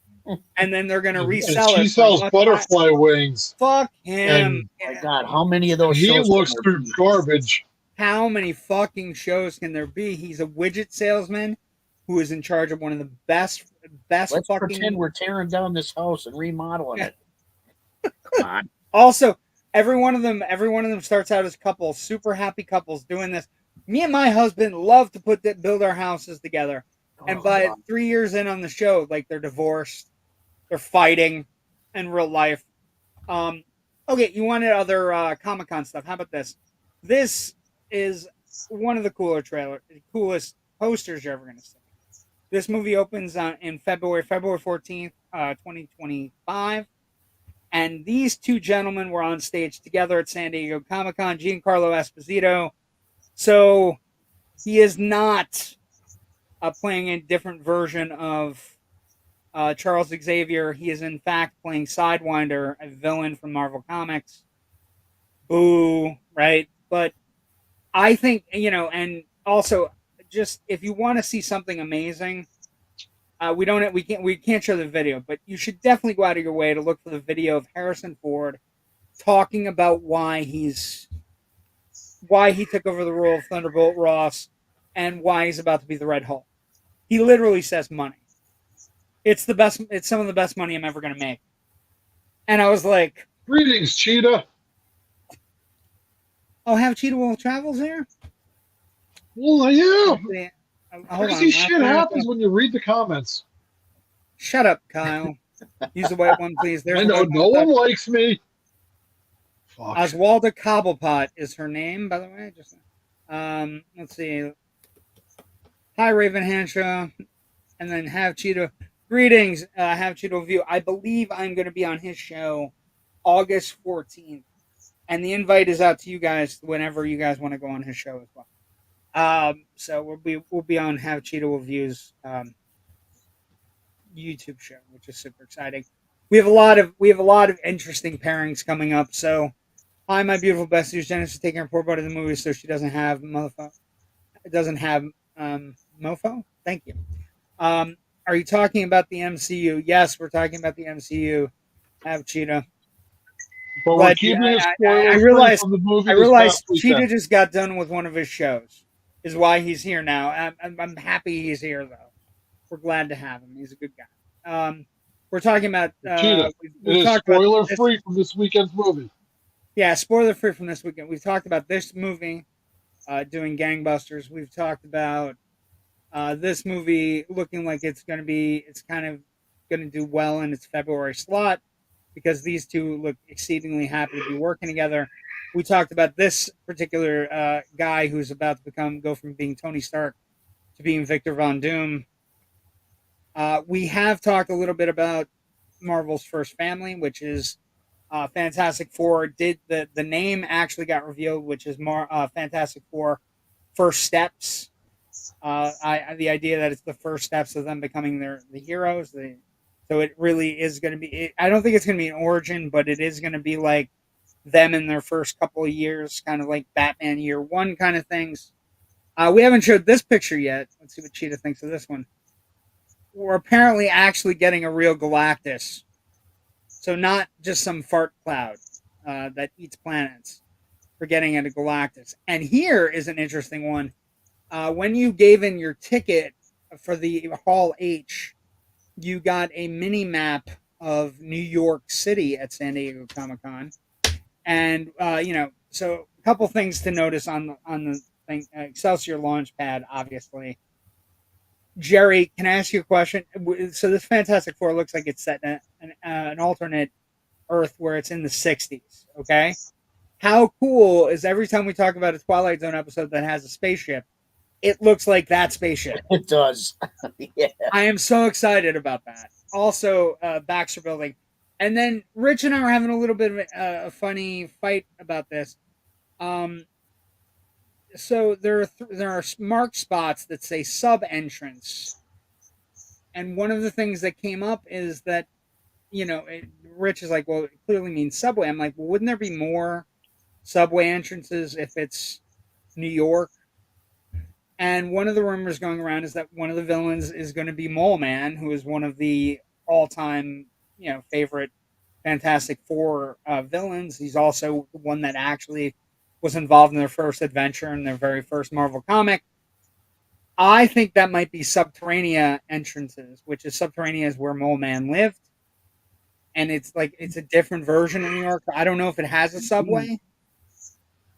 And then they're going to resell it. She sells butterfly wings. Fuck him. My God, how many of those he shows? He looks through garbage. How many fucking shows can there be? He's a widget salesman who is in charge of one of the best Let's fucking... pretend we're tearing down this house and remodeling it. Come on. Also, every one of them starts out as couples, super happy couples doing this. Me and my husband love to build our houses together. And by 3 years in on the show, like, they're divorced. They're fighting in real life. Okay, you wanted other Comic-Con stuff. How about this? This is one of the coolest posters you're ever going to see. This movie opens in February 14th, 2025. And these two gentlemen were on stage together at San Diego Comic-Con, Giancarlo Esposito. So he is not playing a different version of Charles Xavier. He is, in fact, playing Sidewinder, a villain from Marvel Comics. Boo, right? But I think, and also just if you want to see something amazing, we can't show the video, but you should definitely go out of your way to look for the video of Harrison Ford talking about why he took over the role of Thunderbolt Ross and why he's about to be the Red Hulk. He literally says money. It's the best. It's some of the best money I'm ever going to make. And I was like, Greetings, Cheetah. "Oh, have Cheetah Will Travels there?" Well, yeah. Crazy shit happens when you read the comments. Shut up, Kyle. Use the white one, please. There's I know no one likes me. Fuck. Oswalda Cobblepot is her name, by the way. Just let's see. Hi, Raven Hanshaw, and then Have Cheeto. Greetings, Have Cheeto View. I believe I'm going to be on his show August 14th, and the invite is out to you guys whenever you guys want to go on his show as well. So we'll be on Have Cheeto View's YouTube show, which is super exciting. We have a lot of interesting pairings coming up. So, hi, my beautiful besties. Genesis is taking her poor butt in the movie, so she doesn't have mofo. It doesn't have mofo. Thank you. Are you talking about the MCU? Yes, we're talking about the MCU. Have Cheetah. But we're keeping it spoilers realized from the movie. I realized Cheetah just got done with one of his shows. Is why he's here now. I'm happy he's here though. We're glad to have him. He's a good guy. We're talking about Cheetah. It is spoiler free from this weekend's movie. Yeah, spoiler free from this weekend. We've talked about this movie doing gangbusters. We've talked about this movie looking like it's kind of going to do well in its February slot because these two look exceedingly happy to be working together. We talked about this particular guy who's about to go from being Tony Stark to being Victor Von Doom. We have talked a little bit about Marvel's first family, which is Fantastic Four. The name actually got revealed, which is Fantastic Four First Steps. The idea that it's the first steps of them becoming the heroes. So it really is going to be. I don't think it's going to be an origin, but it is going to be like them in their first couple of years, kind of like Batman Year One kind of things. We haven't showed this picture yet. Let's see what Cheetah thinks of this one. We're apparently actually getting a real Galactus. So not just some fart cloud that eats planets. We're getting at a Galactus. And here is an interesting one. When you gave in your ticket for the Hall H, you got a mini map of New York City at San Diego Comic-Con. And, so a couple things to notice on the thing. Excelsior Launchpad, obviously. Jerry, can I ask you a question? So this Fantastic Four looks like it's set in an alternate Earth where it's in the 60s, okay? How cool is every time we talk about a Twilight Zone episode that has a spaceship, it looks like that spaceship. It does. Yeah. I am so excited about that. Also, Baxter Building. And then Rich and I were having a little bit of a funny fight about this. So there are marked spots that say sub entrance, and one of the things that came up is that, Rich is like, well, it clearly means subway. I'm like, well, wouldn't there be more subway entrances if it's New York? And one of the rumors going around is that one of the villains is going to be Mole Man, who is one of the all-time, favorite Fantastic Four villains. He's also the one that actually was involved in their first adventure in their very first Marvel comic. I think that might be Subterranea entrances, which is Subterranea is where Mole Man lived. And it's a different version of New York. I don't know if it has a subway.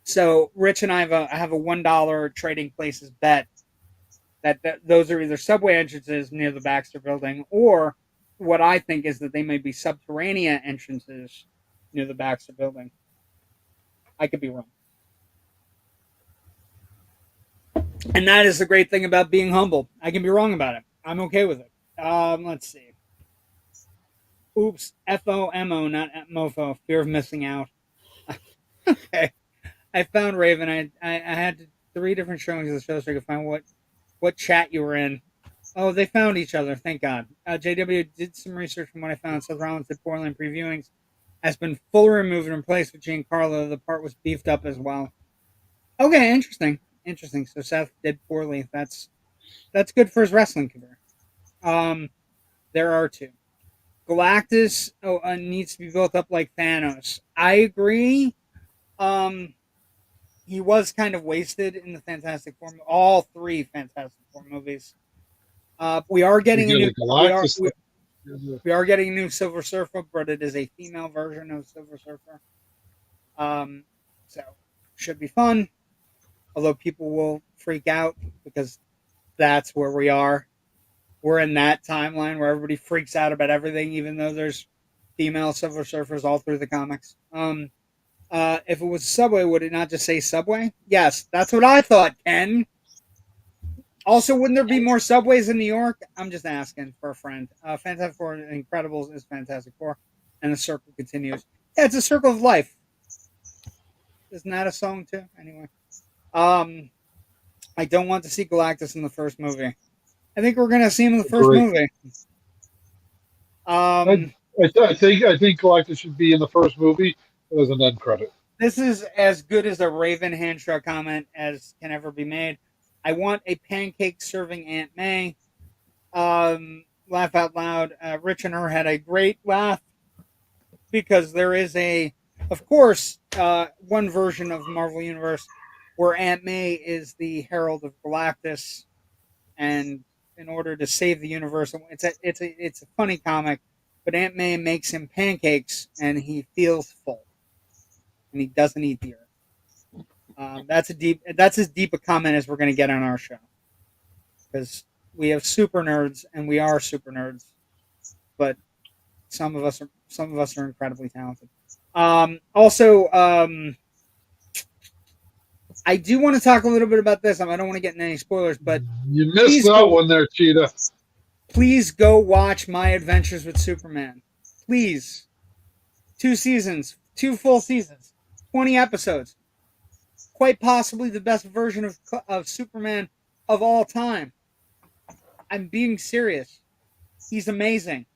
So Rich and I have a $1 trading places bet that those are either subway entrances near the Baxter Building, or what I think is that they may be Subterranea entrances near the Baxter building. I could be wrong. And that is the great thing about being humble. I can be wrong about it. I'm okay with it. Let's see. Oops, FOMO, not mofo. Fear of missing out. Okay. I found Raven. I had 3 different showings of the show so I could find what chat you were in. Oh, they found each other. Thank God. JW did some research from what I found. Seth Rollins did poorly in previewings. Has been fully removed and replaced with Giancarlo. The part was beefed up as well. Okay, interesting. So Seth did poorly. That's good for his wrestling career. There are 2. Galactus needs to be built up like Thanos. I agree. He was kind of wasted in the Fantastic Four. All 3 Fantastic Four movies. We are getting a new. We are getting a new Silver Surfer, but it is a female version of Silver Surfer. So should be fun. Although people will freak out because that's where we are. We're in that timeline where everybody freaks out about everything, even though there's female Silver Surfers all through the comics. If it was Subway, would it not just say Subway? Yes, that's what I thought, Ken. Also, wouldn't there be more Subways in New York? I'm just asking for a friend. Fantastic Four and Incredibles is Fantastic Four, and the circle continues. Yeah, it's a circle of life. Isn't that a song too? Anyway. I don't want to see Galactus in the first movie. I think we're gonna see him in the first movie. I think Galactus should be in the first movie as an end credit. This is as good as a Raven Hanshaw comment as can ever be made. I want a pancake serving Aunt May. Laugh out loud. Rich and her had a great laugh because there is of course, one version of Marvel Universe where Aunt May is the herald of Galactus, and in order to save the universe, it's a funny comic, but Aunt May makes him pancakes, and he feels full, and he doesn't eat the earth. That's as deep a comment as we're going to get on our show, because we have super nerds, and we are super nerds, but some of us are incredibly talented. I do want to talk a little bit about this. I don't want to get into any spoilers, but you missed that one there, Cheetah. Please go watch My Adventures with Superman. Please. 2 seasons, 2 full seasons, 20 episodes. Quite possibly the best version of Superman of all time. I'm being serious. He's amazing.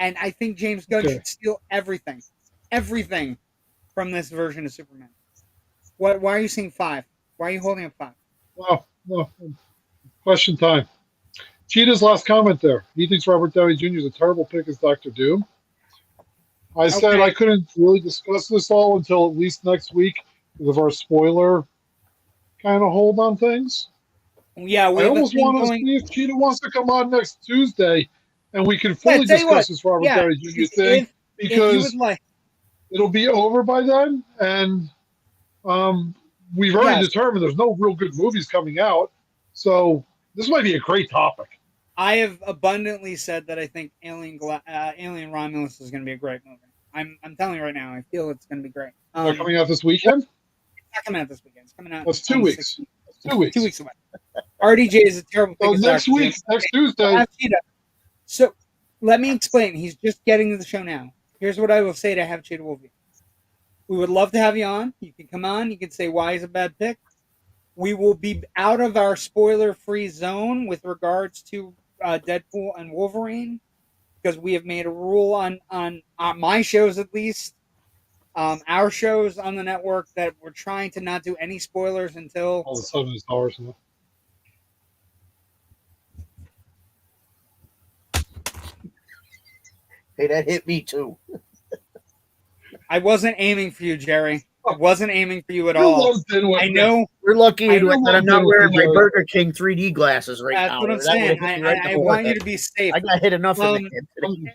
And I think James Gunn should steal everything from this version of Superman. Why are you saying 5? Why are you holding up 5? Well, question time. Cheetah's last comment there. He thinks Robert Downey Jr. is a terrible pick as Dr. Doom. I said I couldn't really discuss this all until at least next week because of our spoiler kind of hold on things. Yeah, I almost want to see if Cheetah wants to come on next Tuesday and we can fully discuss this Robert Downey Jr. thing because it'll be over by then, and we've already determined there's no real good movies coming out, so this might be a great topic. I have abundantly said that I think Alien Romulus is going to be a great movie. I'm telling you right now, I feel it's going to be great. Coming out this weekend? It's not coming out this weekend. It's coming out. That's 2 weeks. 2 weeks. 2 weeks away. RDJ is a terrible thing. Next week, next Tuesday. So let me explain. He's just getting to the show now. Here's what I will say to Have Cheetah Wolfie. We would love to have you on. You can come on. You can say why he's a bad pick. We will be out of our spoiler-free zone with regards to Deadpool and Wolverine, because we have made a rule on my shows, at least, our shows on the network, that we're trying to not do any spoilers until all of a sudden it's ours. Hey, that hit me too. I wasn't aiming for you, Jerry. I wasn't aiming for you at all. I know. We're lucky that I'm not wearing my Burger King 3D glasses right now. That's what I'm saying. I want you to be safe. I got hit enough in the head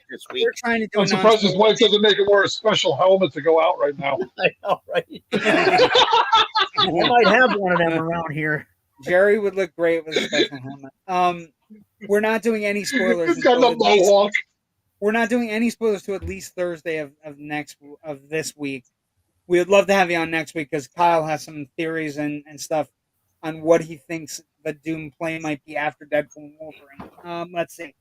this week. We're trying to do I'm surprised his wife doesn't make him wear a special helmet to go out right now. I know, right? I might have one of them around here. Jerry would look great with a special helmet. We're not doing any spoilers. He's got a mohawk. we're not doing any spoilers to at least Thursday of this week. We would love to have you on next week because Kyle has some theories and stuff on what he thinks the Doom play might be after Deadpool and Wolverine. Let's see.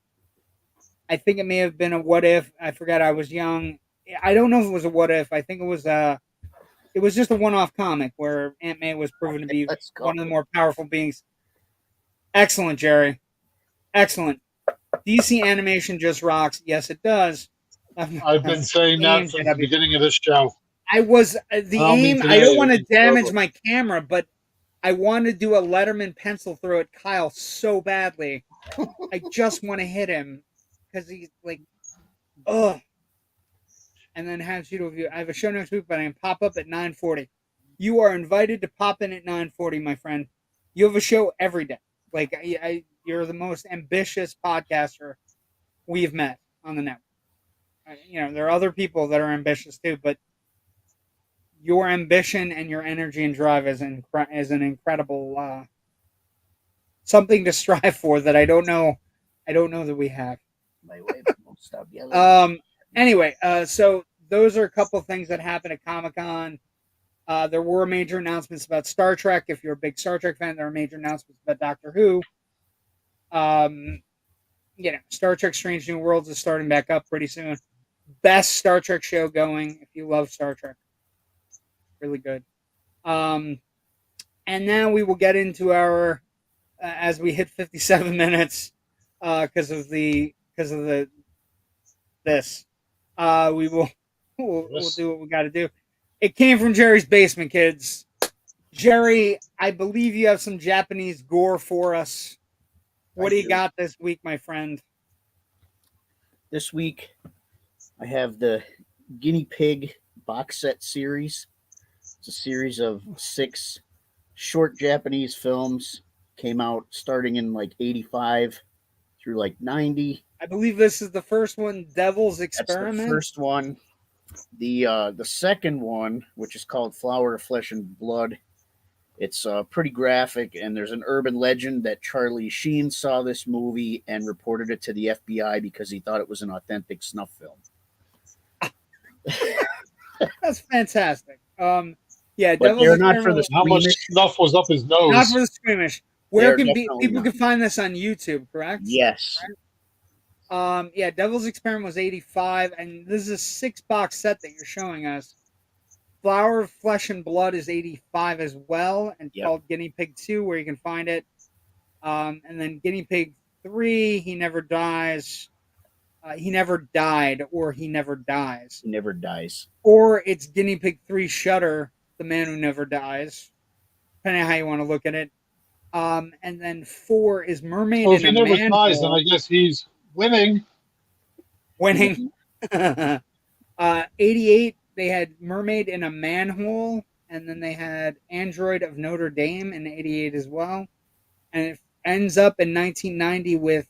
I think it may have been a what if. I forgot I was young. I don't know if it was a what if. I think it was just a one-off comic where Aunt May was proven to be one of the more powerful beings. Excellent, Jerry. Excellent. DC animation just rocks. Yes, it does. I've been saying that from the beginning of this show. I was the aim. I don't want to damage my camera, but I want to do a Letterman pencil throw at Kyle so badly. I just want to hit him because he's like, ugh. And then have you review. I have a show next week, but I can pop up at 9:40. You are invited to pop in at 9:40, my friend. You have a show every day. Like you're the most ambitious podcaster we've met on the network. There are other people that are ambitious too, but your ambition and your energy and drive is an incredible something to strive for that I don't know that we have. My wife won't stop yelling. Anyway, so those are a couple of things that happened at Comic-Con. There were major announcements about Star Trek. If you're a big Star Trek fan, there are major announcements about Doctor Who. Star Trek Strange New Worlds is starting back up pretty soon. Best Star Trek show going if you love Star Trek. Really good. And now we will get into our as we hit 57 minutes because of this. We'll do what we got to do. It came from Jerry's basement, kids. Jerry, I believe you have some Japanese gore for us. What do you got this week, my friend? This week, I have the Guinea Pig box set series. It's a series of 6 short Japanese films. Came out starting in like 85 through like 90. I believe this is the first one, Devil's Experiment. That's the first one. The second one, which is called Flower of Flesh and Blood, it's pretty graphic, and there's an urban legend that Charlie Sheen saw this movie and reported it to the FBI because he thought it was an authentic snuff film. That's fantastic. Yeah, but Devil's they're not for the how much snuff was up his nose. Not for the squeamish. Where can people can find this on YouTube? Correct. Yes. Right? Yeah, Devil's Experiment was 85, and this is a 6-box set that you're showing us. Flower of Flesh and Blood is 85 as well, and called Guinea Pig 2, where you can find it. And then Guinea Pig 3, He Never Dies. He Never Died, or He Never Dies. He Never Dies. Or it's Guinea Pig 3 Shudder, The Man Who Never Dies. Depending on how you want to look at it. And then 4 is Mermaid in a Manhole. If he never dies, then I guess he's winning. 88, they had Mermaid in a Manhole, and then they had Android of Notre Dame in 88 as well. And it ends up in 1990 with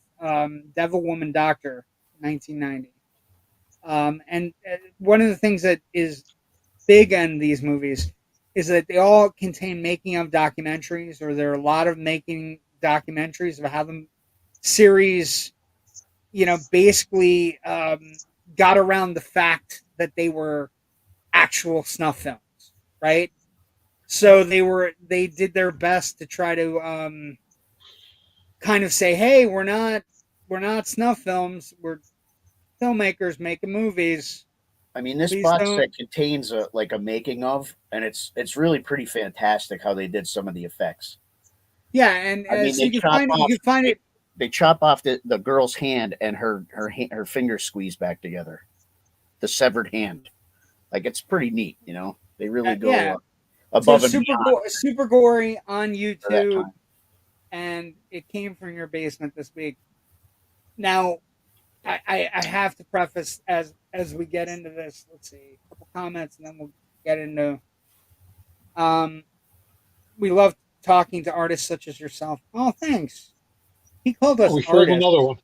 Devil Woman Doctor, 1990. And one of the things that is big on these movies is that they all contain making of documentaries, or there are a lot of making documentaries of how the series, basically got around the fact that they were actual snuff films, right? So they did their best to try to kind of say, hey, we're not snuff films, we're filmmakers making movies. I mean, this box set contains a making of, and it's really pretty fantastic how they did some of the effects. Yeah, and so you can find it. They chop off the girl's hand, and her fingers squeeze back together. The severed hand, it's pretty neat. They really go above and beyond. Super gory on YouTube, and it came from your basement this week. Now, I have to preface as we get into this. Let's see, a couple comments, and then we'll get into. We love talking to artists such as yourself. Oh, thanks. He called us. We heard another one.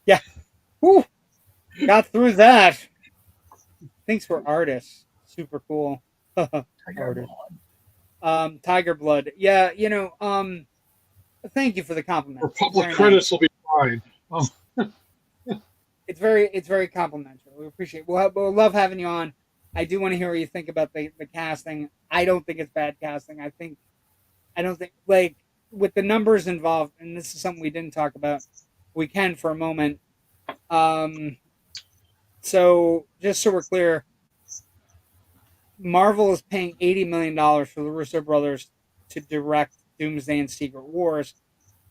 Yeah. Whew. Got through that. Thanks for artists. Super cool. Tiger Blood. Tiger Blood. Yeah, thank you for the compliment. For public credits will be fine. It's very complimentary. We appreciate it. We'll love having you on. I do want to hear what you think about the casting. I don't think it's bad casting. I don't think, like, with the numbers involved, and this is something we didn't talk about. We can for a moment. So just so we're clear, Marvel is paying $80 million for the Russo brothers to direct Doomsday and Secret Wars,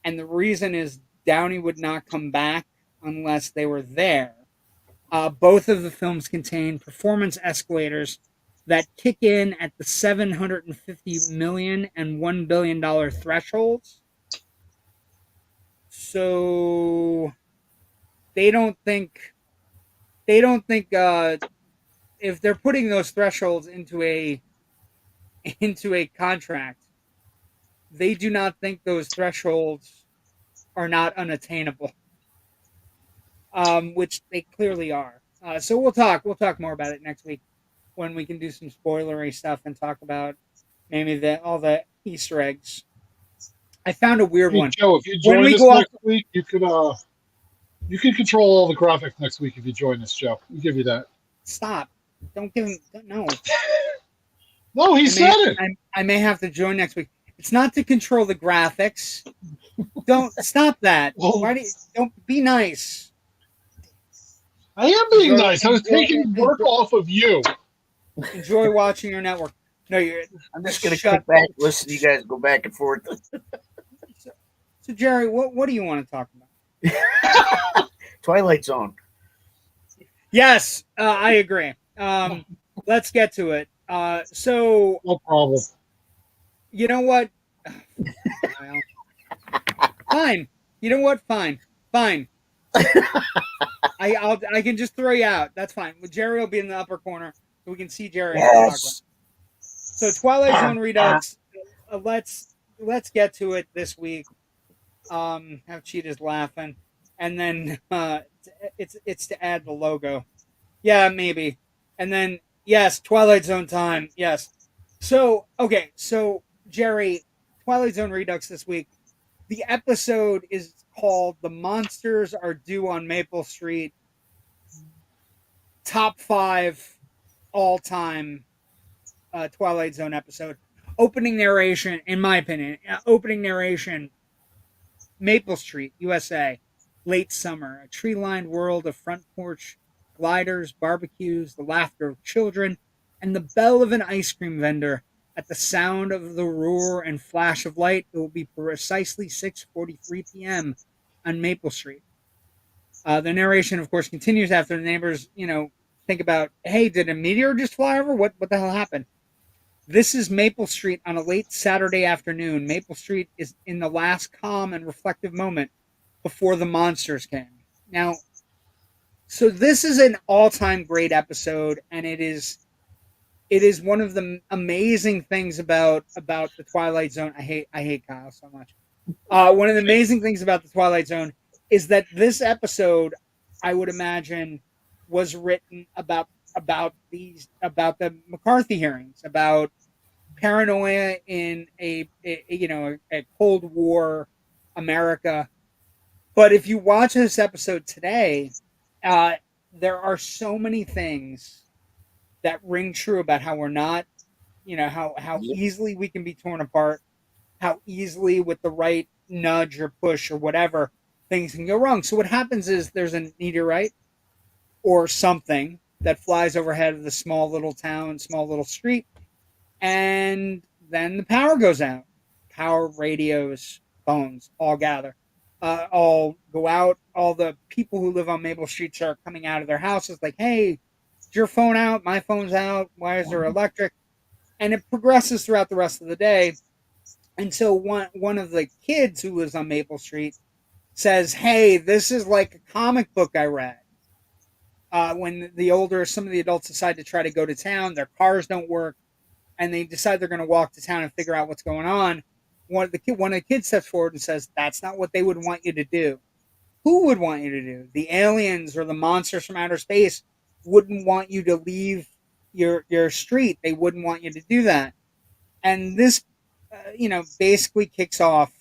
and the reason is Downey would not come back unless they were there. Both of the films contain performance escalators that kick in at the $750 million and $1 billion thresholds. So they don't think if they're putting those thresholds into a contract, they do not think those thresholds are not unattainable, which they clearly are. So we'll talk more about it next week when we can do some spoilery stuff and talk about maybe all the Easter eggs. I found a weird one. Joe, if you join us next week, you can control all the graphics next week if you join us, Joe. We'll give you that. Stop. Don't give him. No. No, he said it. I may have to join next week. It's not to control the graphics. Don't stop that. Well, don't be nice. I am being nice. I was taking work off of you. Enjoy watching your network. No, I'm just going to sit back and listen to you guys go back and forth. So Jerry, what do you want to talk about? Twilight Zone. Yes, I agree. Let's get to it. So no problem. You know what? Fine. You know what? Fine. I can just throw you out. That's fine. Jerry will be in the upper corner, so we can see Jerry. Yes. So Twilight Zone Redux. Let's get to it this week. Have Cheetah's laughing, and then it's to add the logo. Yeah, maybe. And then yes, Twilight Zone time. Yes. So okay. So Jerry, Twilight Zone Redux this week. The episode is called "The Monsters Are Due on Maple Street." Top 5 all-time Twilight Zone episode. Opening narration, in my opinion, Maple Street, USA, late summer, a tree-lined world of front porch gliders, barbecues, the laughter of children, and the bell of an ice cream vendor. At the sound of the roar and flash of light, it will be precisely 6:43 p.m. on Maple Street. The narration, of course, continues after the neighbors, think about, hey, did a meteor just fly over? What the hell happened? This is Maple Street on a late Saturday afternoon. Maple Street is in the last calm and reflective moment before the monsters came. Now, so this is an all-time great episode, and it is one of the amazing things about the Twilight Zone. I hate Kyle so much. One of the amazing things about the Twilight Zone is that this episode, I would imagine, was written about the McCarthy hearings, about paranoia in a Cold War America. But if you watch this episode today, there are so many things that ring true about how we're not, how easily we can be torn apart, how easily with the right nudge or push or whatever, things can go wrong. So what happens is there's a meteorite or something that flies overhead of the small little town, small little street, and then the power goes out. Power, radios, phones, all gather. All go out. All the people who live on Maple Street start coming out of their houses like, hey, is your phone out? My phone's out. Why is there electric? And it progresses throughout the rest of the day until one of the kids who lives on Maple Street says, hey, this is like a comic book I read. When some of the adults decide to try to go to town, their cars don't work, and they decide they're going to walk to town and figure out what's going on. One of the kids steps forward and says, that's not what they would want you to do. Who would want you to do? The aliens or the monsters from outer space wouldn't want you to leave your street. They wouldn't want you to do that. And this, basically kicks off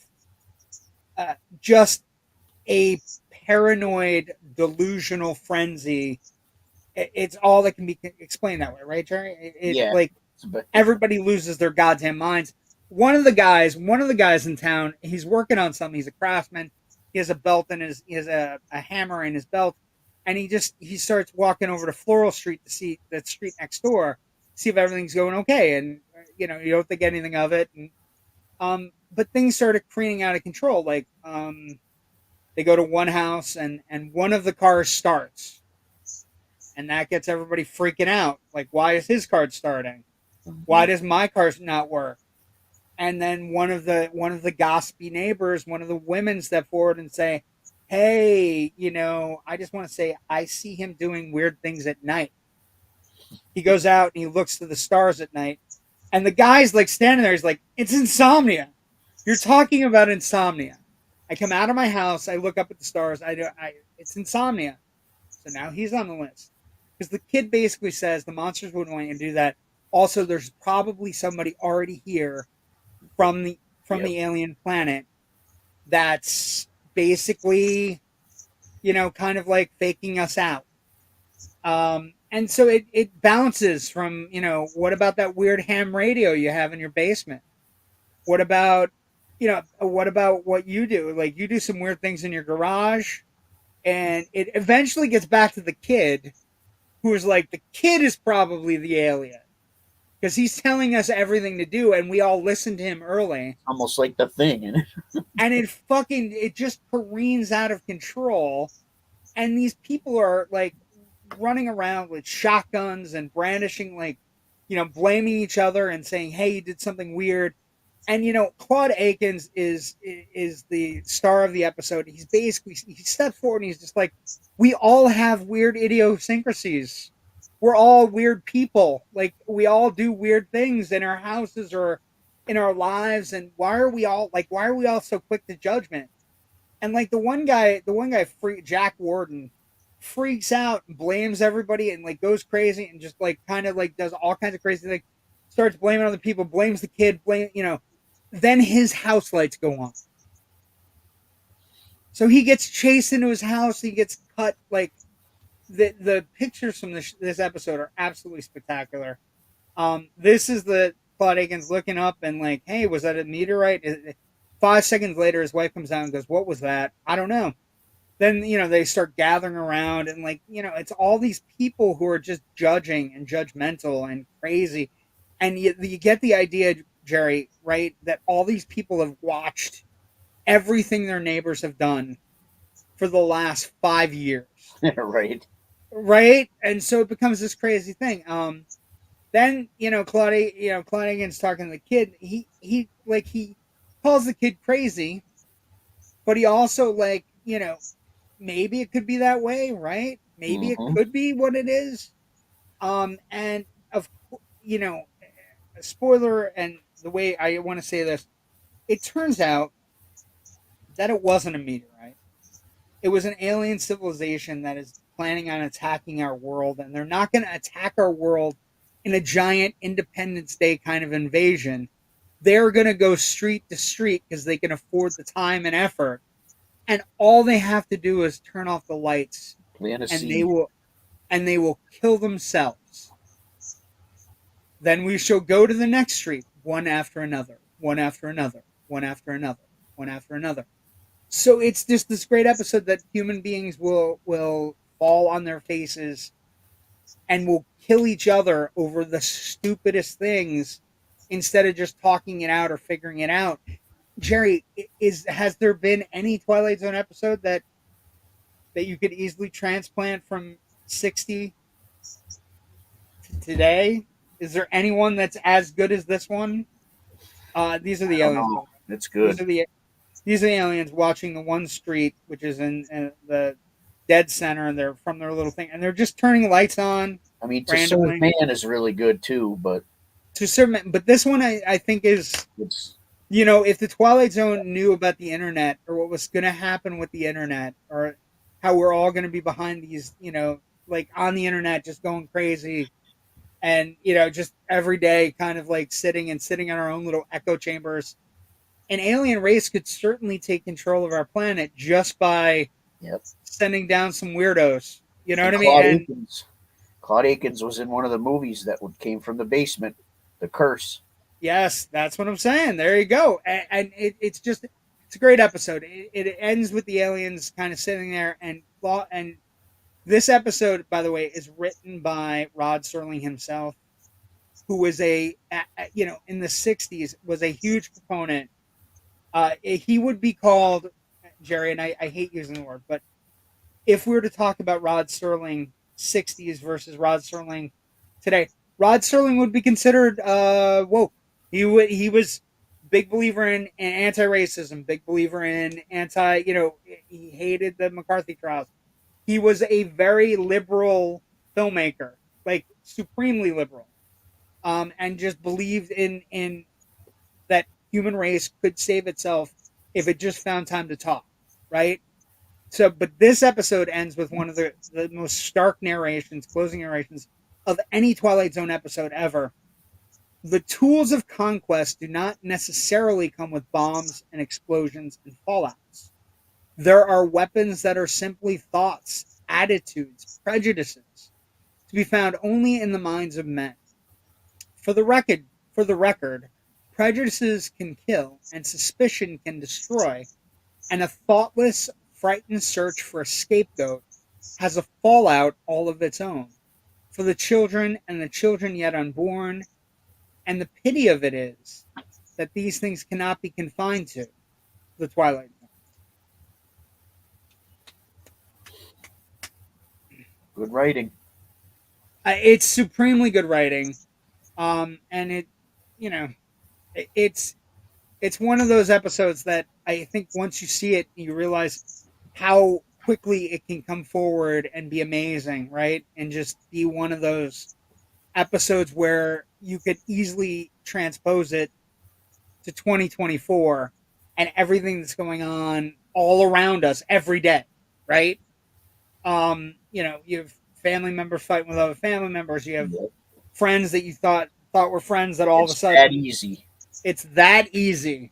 just a paranoid, delusional frenzy. It's all that can be explained that way, right, Jerry? Yeah. Like everybody loses their goddamn minds. One of the guys in town, he's working on something. He's a craftsman. He has a belt in his, he has a hammer in his belt, and he starts walking over to Floral Street to see the street next door, see if everything's going okay, and you don't think anything of it, and but things started careening out of control. Like they go to one house, and one of the cars starts, and that gets everybody freaking out. Like, why is his car starting? Why does my car not work? And then one of the gossipy neighbors, one of the women, step forward and say, "Hey, I just want to say I see him doing weird things at night. He goes out and he looks to the stars at night." And the guy's like standing there. He's like, "It's insomnia. You're talking about insomnia. I come out of my house. I look up at the stars. It's insomnia." So now he's on the list because the kid basically says the monsters wouldn't want you to do that. Also, there's probably somebody already here from the alien planet that's basically, kind of like faking us out. And so it bounces from, what about that weird ham radio you have in your basement? What about what you do? Like, you do some weird things in your garage, and it eventually gets back to the kid, who is like, the kid is probably the alien because he's telling us everything to do, and we all listen to him early. Almost like The Thing. And it just careens out of control, and these people are like running around with shotguns and brandishing, like, blaming each other and saying, "Hey, you did something weird." And Claude Akins is the star of the episode. He steps forward and he's just like, "We all have weird idiosyncrasies. We're all weird people. Like, we all do weird things in our houses or in our lives. And why are we all so quick to judgment?" And like the one guy, Jack Warden, freaks out and blames everybody and like goes crazy and just like kind of like does all kinds of crazy things, starts blaming other people, blames the kid, then his house lights go on. So he gets chased into his house. He gets cut. Like, the pictures from this episode are absolutely spectacular. This is the Claude Akins looking up and like, "Hey, was that a meteorite?" 5 seconds later, his wife comes out and goes, "What was that?" "I don't know." Then, they start gathering around and like, it's all these people who are just judging and judgmental and crazy. And you get the idea, Jerry, right? That all these people have watched everything their neighbors have done for the last 5 years. Right. Right. And so it becomes this crazy thing. Then, Claude Akins talking to the kid. He calls the kid crazy, but he also like, maybe it could be that way, right? Maybe it could be what it is. And of a spoiler, and the way I want to say this, it turns out that it wasn't a meteorite. It was an alien civilization that is planning on attacking our world, and they're not going to attack our world in a giant Independence Day kind of invasion. They're going to go street to street because they can afford the time and effort. And all they have to do is turn off the lights, and they will kill themselves. Then we shall go to the next street, one after another, one after another, one after another, one after another. So it's just this great episode that human beings will fall on their faces and will kill each other over the stupidest things instead of just talking it out or figuring it out. Jerry, has there been any Twilight Zone episode that you could easily transplant from 60 to today? Is there anyone that's as good as this one? These are the aliens. It's good. These are the aliens watching the one street, which is in the dead center, and they're from their little thing, and they're just turning lights on. I mean, To Serve Man is really good too, but this one I think is, if the Twilight Zone knew about the internet or what was going to happen with the internet or how we're all going to be behind these, like on the internet, just going crazy. And, just every day kind of like sitting in our own little echo chambers. An alien race could certainly take control of our planet just by Yep. sending down some weirdos. You know And what I mean? And Claude Akins was in one of the movies that came from the basement, The Curse. yes, that's what I'm saying. There you go. And it's just it's a great episode. It ends with the aliens kind of sitting there and this episode, by the way, is written by Rod Serling himself, who was in the '60s was a huge proponent. He would be called Jerry, and I hate using the word, but if we were to talk about Rod Serling '60s versus Rod Serling today, Rod Serling would be considered woke. He was big believer in anti-racism, big believer in anti. He hated the McCarthy trials. He was a very liberal filmmaker, like supremely liberal, and just believed in that human race could save itself if it just found time to talk, right? So, but this episode ends with one of the most stark narrations, closing narrations of any Twilight Zone episode ever. The tools of conquest do not necessarily come with bombs and explosions and fallouts. There are weapons that are simply thoughts, attitudes, prejudices, to be found only in the minds of men. For the record, prejudices can kill and suspicion can destroy, and a thoughtless, frightened search for a scapegoat has a fallout all of its own for the children and the children yet unborn. And the pity of it is that these things cannot be confined to the Twilight Zone. Good writing. It's supremely good writing, and you know, it's one of those episodes that I think once you see it, you realize how quickly it can come forward and be amazing, right? And just be one of those episodes where you could easily transpose it to 2024 and everything that's going on all around us every day, right? You have family members fighting with other family members. You have Yep. friends that you thought were friends that all of a It's sudden that easy. it's that easy.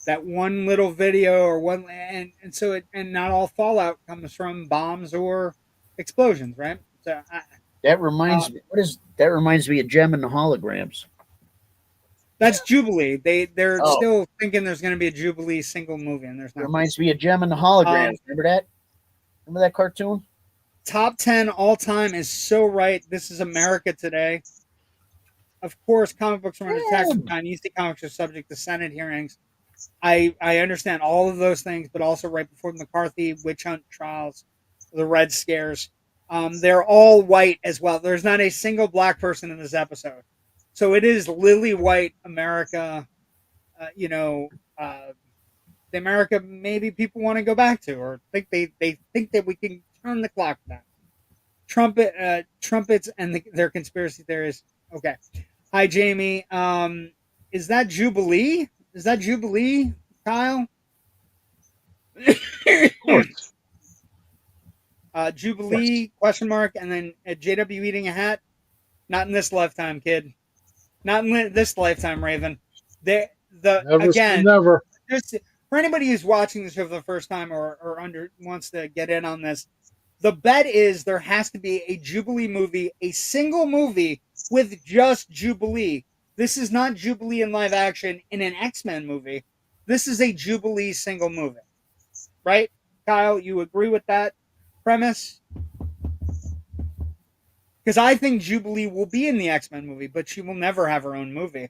That one little video or one and so it and not all fallout comes from bombs or explosions, right? So That reminds me. What is that? Reminds me of Gem and the Holograms. that's Jubilee. They're Oh, still thinking there's going to be a Jubilee single movie, and there's it not. reminds me of Gem and the Um, Holograms. Remember that? Remember that cartoon? Top 10 all time is so right. This is America today. Of course, comic books are under attack from Yeah. time. EC Comics are subject to Senate hearings. I understand all of those things, but also right before the McCarthy witch hunt trials, the Red Scares, they're all white as well. There's not a single black person in this episode, so it is lily white America. Uh, you know, uh, the America maybe people want to go back to, or think they think that we can turn the clock back. Trumpets and their conspiracy theories. Okay. Hi, Jamie. Is that Jubilee? Is that Jubilee, Kyle? Of course. Jubilee question mark and then JW eating a hat. Not in this lifetime, kid. Not in this lifetime, Raven. Never say Again, never. just for anybody who's watching this for the first time or under wants to get in on this, the bet is there has to be a Jubilee movie, a single movie with just Jubilee. This is not Jubilee in live action in an X-Men movie. This is a Jubilee single movie. Right? Kyle, you agree with that premise? Because I think Jubilee will be in the X-Men movie, but she will never have her own movie.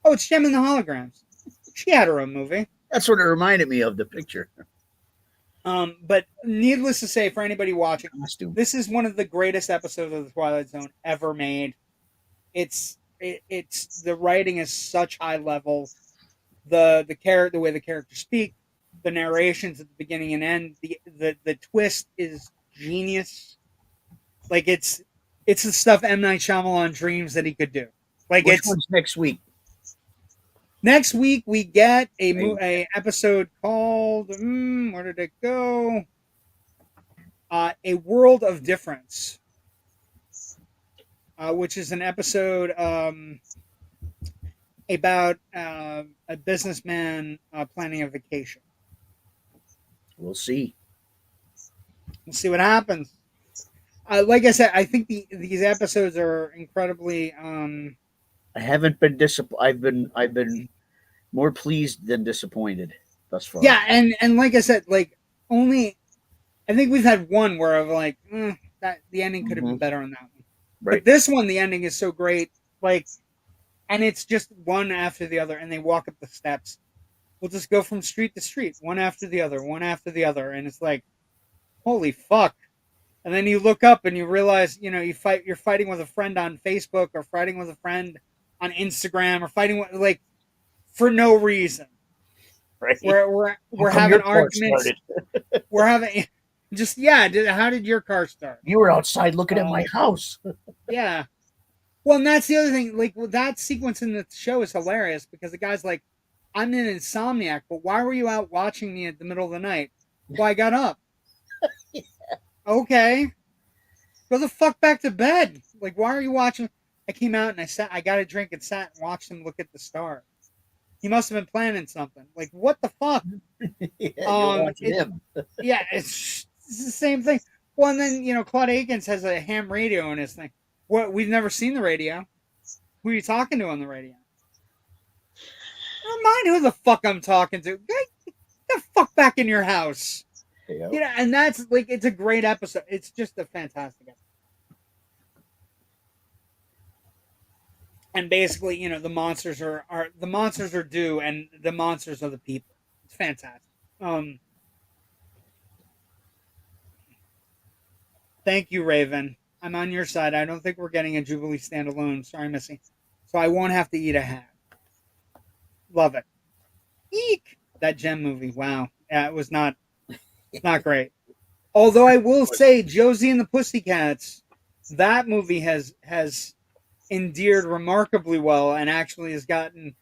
Oh, it's Gem and the Holograms. She had her own movie. That's what it reminded me of. The picture. But needless to say, for anybody watching, Costume. this is one of the greatest episodes of the Twilight Zone ever made. It's the writing is such high level. The way the characters speak, the narrations at the beginning and end, the twist is genius. Like it's the stuff M. Night Shyamalan dreams that he could do. Like Which one's next week? Next week we get a episode called where did it go? A World of Difference, which is an episode about a businessman planning a vacation. We'll see. We'll see what happens. Like I said, I think these episodes are incredibly. I haven't been disappointed. I've been more pleased than disappointed thus far. Yeah, and like I said, like only I think we've had one where I'm like, that the ending could have been better on that one. Right. But this one, the ending is so great, like, and it's just one after the other, and they walk up the steps. We'll just go from street to street, one after the other, and it's like, holy fuck. And then you look up and you realize, you're fighting with a friend on Facebook or fighting with a friend on Instagram or fighting with, like, for no reason. Right. We're having arguments. We're having just how did your car start? You were outside looking at my house. Yeah. Well, and that's the other thing. Like, that sequence in the show is hilarious because the guy's like, "I'm an insomniac, but why were you out watching me at the middle of the night?" Well, I got up. Yeah. Okay. Go the fuck back to bed. Like, why are you watching? I came out and I got a drink and sat and watched him look at the stars. He must have been planning something. Like, what the fuck? Yeah, you're watching him. Yeah, it's the same thing. Well, and then, Claude Akins has a ham radio in his thing. What? We've never seen the radio. Who are you talking to on the radio? Never mind who the fuck I'm talking to. Get the fuck back in your house. Yep. And that's, like, it's a great episode. It's just a fantastic episode. And basically, the monsters are due, and the monsters are the people. It's fantastic. Thank you, Raven. I'm on your side. I don't think we're getting a Jubilee standalone. Sorry, Missy. So I won't have to eat a hat. Love it. Eek! That Gem movie. Wow. Yeah, it was not great. Although I will say, Josie and the Pussycats, that movie has endeared remarkably well and actually has gotten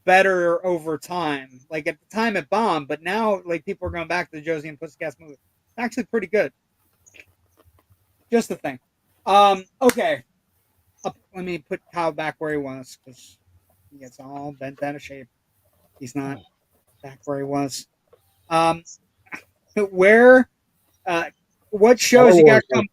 better over time. Like, at the time it bombed, but now, like, people are going back to the Josie and Pussycats movie. It's actually pretty good. Just a thing. Okay. Let me put Kyle back where he was because he gets all bent out of shape. He's not back where he was. What shows you got coming?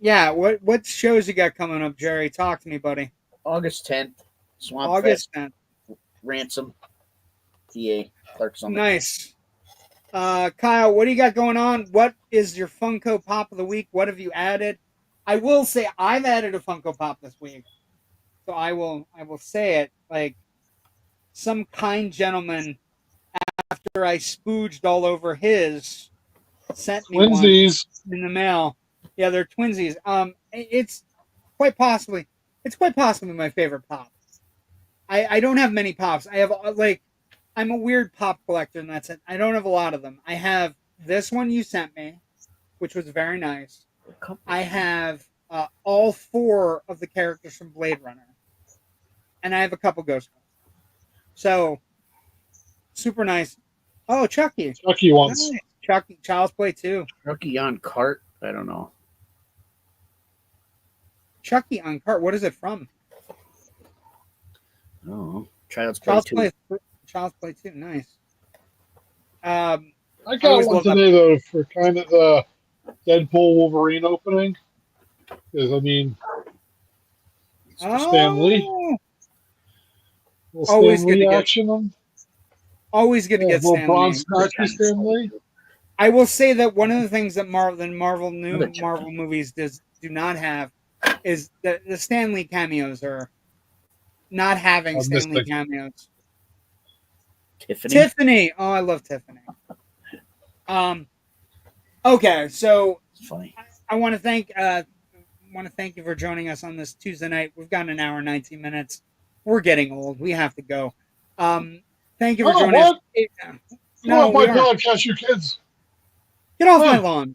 Yeah, what shows you got coming up, Jerry? Talk to me, buddy. August 10th, Swamp August Fest, 10th. Ransom, PA, Clark Summit. Nice. Kyle, what do you got going on? What is your Funko Pop of the week? What have you added? I will say I've added a Funko Pop this week. So I will say it, like, some kind gentleman, after I spooged all over his, sent me Twinsies one in the mail. Yeah, they're twinsies. It's quite possibly my favorite pop. I don't have many pops. I have, like, I'm a weird pop collector, and that's it. I don't have a lot of them. I have this one you sent me, which was very nice. I have all 4 of the characters from Blade Runner, and I have a couple Ghostbusters. So, super nice. Oh, Chucky. Chucky ones. Nice. Chucky, Child's Play 2. Chucky on cart? I don't know. Chucky on cart. What is it from? Oh, Child's Play 2. Child's Play 2. Nice. I got one today, though, for kind of the Deadpool Wolverine opening. Because, I mean, it's Stan Lee. Always Stan Lee good to action. Always good to get Stan Lee. Stan Lee. I will say that one of the things that Marvel movies do not have is the Stan Lee cameos are not having Stan Lee cameos. Tiffany. Oh, I love Tiffany. Okay, so it's funny. I want to thank you for joining us on this Tuesday night. We've got an hour and 19 minutes. We're getting old. We have to go. Thank you for joining us. No, my podcast, you kids. Get off my lawn.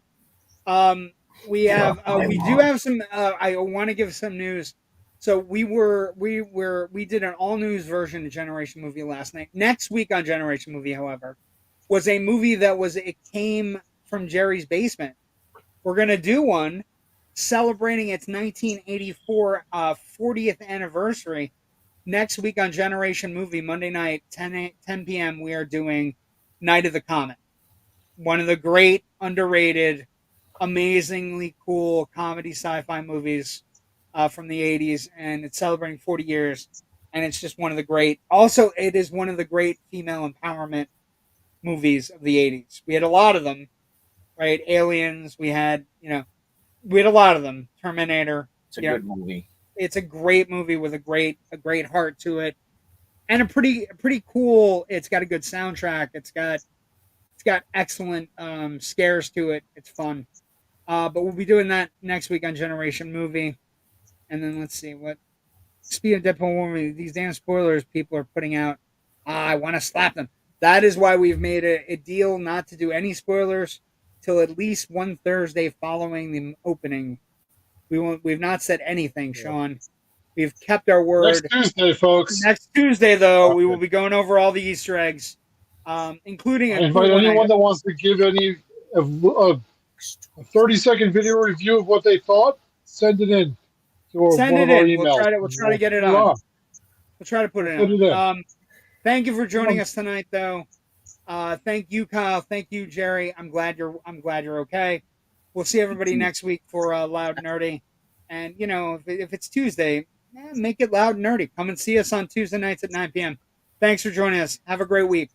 We do have some. I want to give some news. So we did an all news version of Generation Movie last night. Next week on Generation Movie, however, was a movie it came from Jerry's basement. We're gonna do one celebrating its 1984 40th anniversary. Next week on Generation Movie, Monday night, 10 p.m., we are doing Night of the Comet. One of the great, underrated amazingly cool comedy sci-fi movies from the 80s, and it's celebrating 40 years. And it's just one of the great. Also, it is one of the great female empowerment movies of the 80s. We had a lot of them, right? Aliens. We had a lot of them. Terminator. It's a good movie. It's a great movie with a great heart to it, and a pretty cool. It's got a good soundtrack. It's got excellent scares to it. It's fun. But we'll be doing that next week on Generation Movie, and then let's see what. Speaking of Deadpool movie, these damn spoilers people are putting out. I want to slap them. That is why we've made a deal not to do any spoilers till at least one Thursday following the opening. We've not said anything, Sean. We've kept our word. Next Tuesday, folks. Next Tuesday, though, we will be going over all the Easter eggs, including I invite anyone that wants to give any a 30-second video review of what they thought. Send it in. Send it in. We'll try to get it on. We'll try to put it on. Thank you for joining us tonight, though. Thank you, Kyle. Thank you, Jerry. I'm glad you're okay. We'll see everybody next week for Loud Nerdy. And if it's Tuesday, make it Loud Nerdy. Come and see us on Tuesday nights at 9 p.m. Thanks for joining us. Have a great week.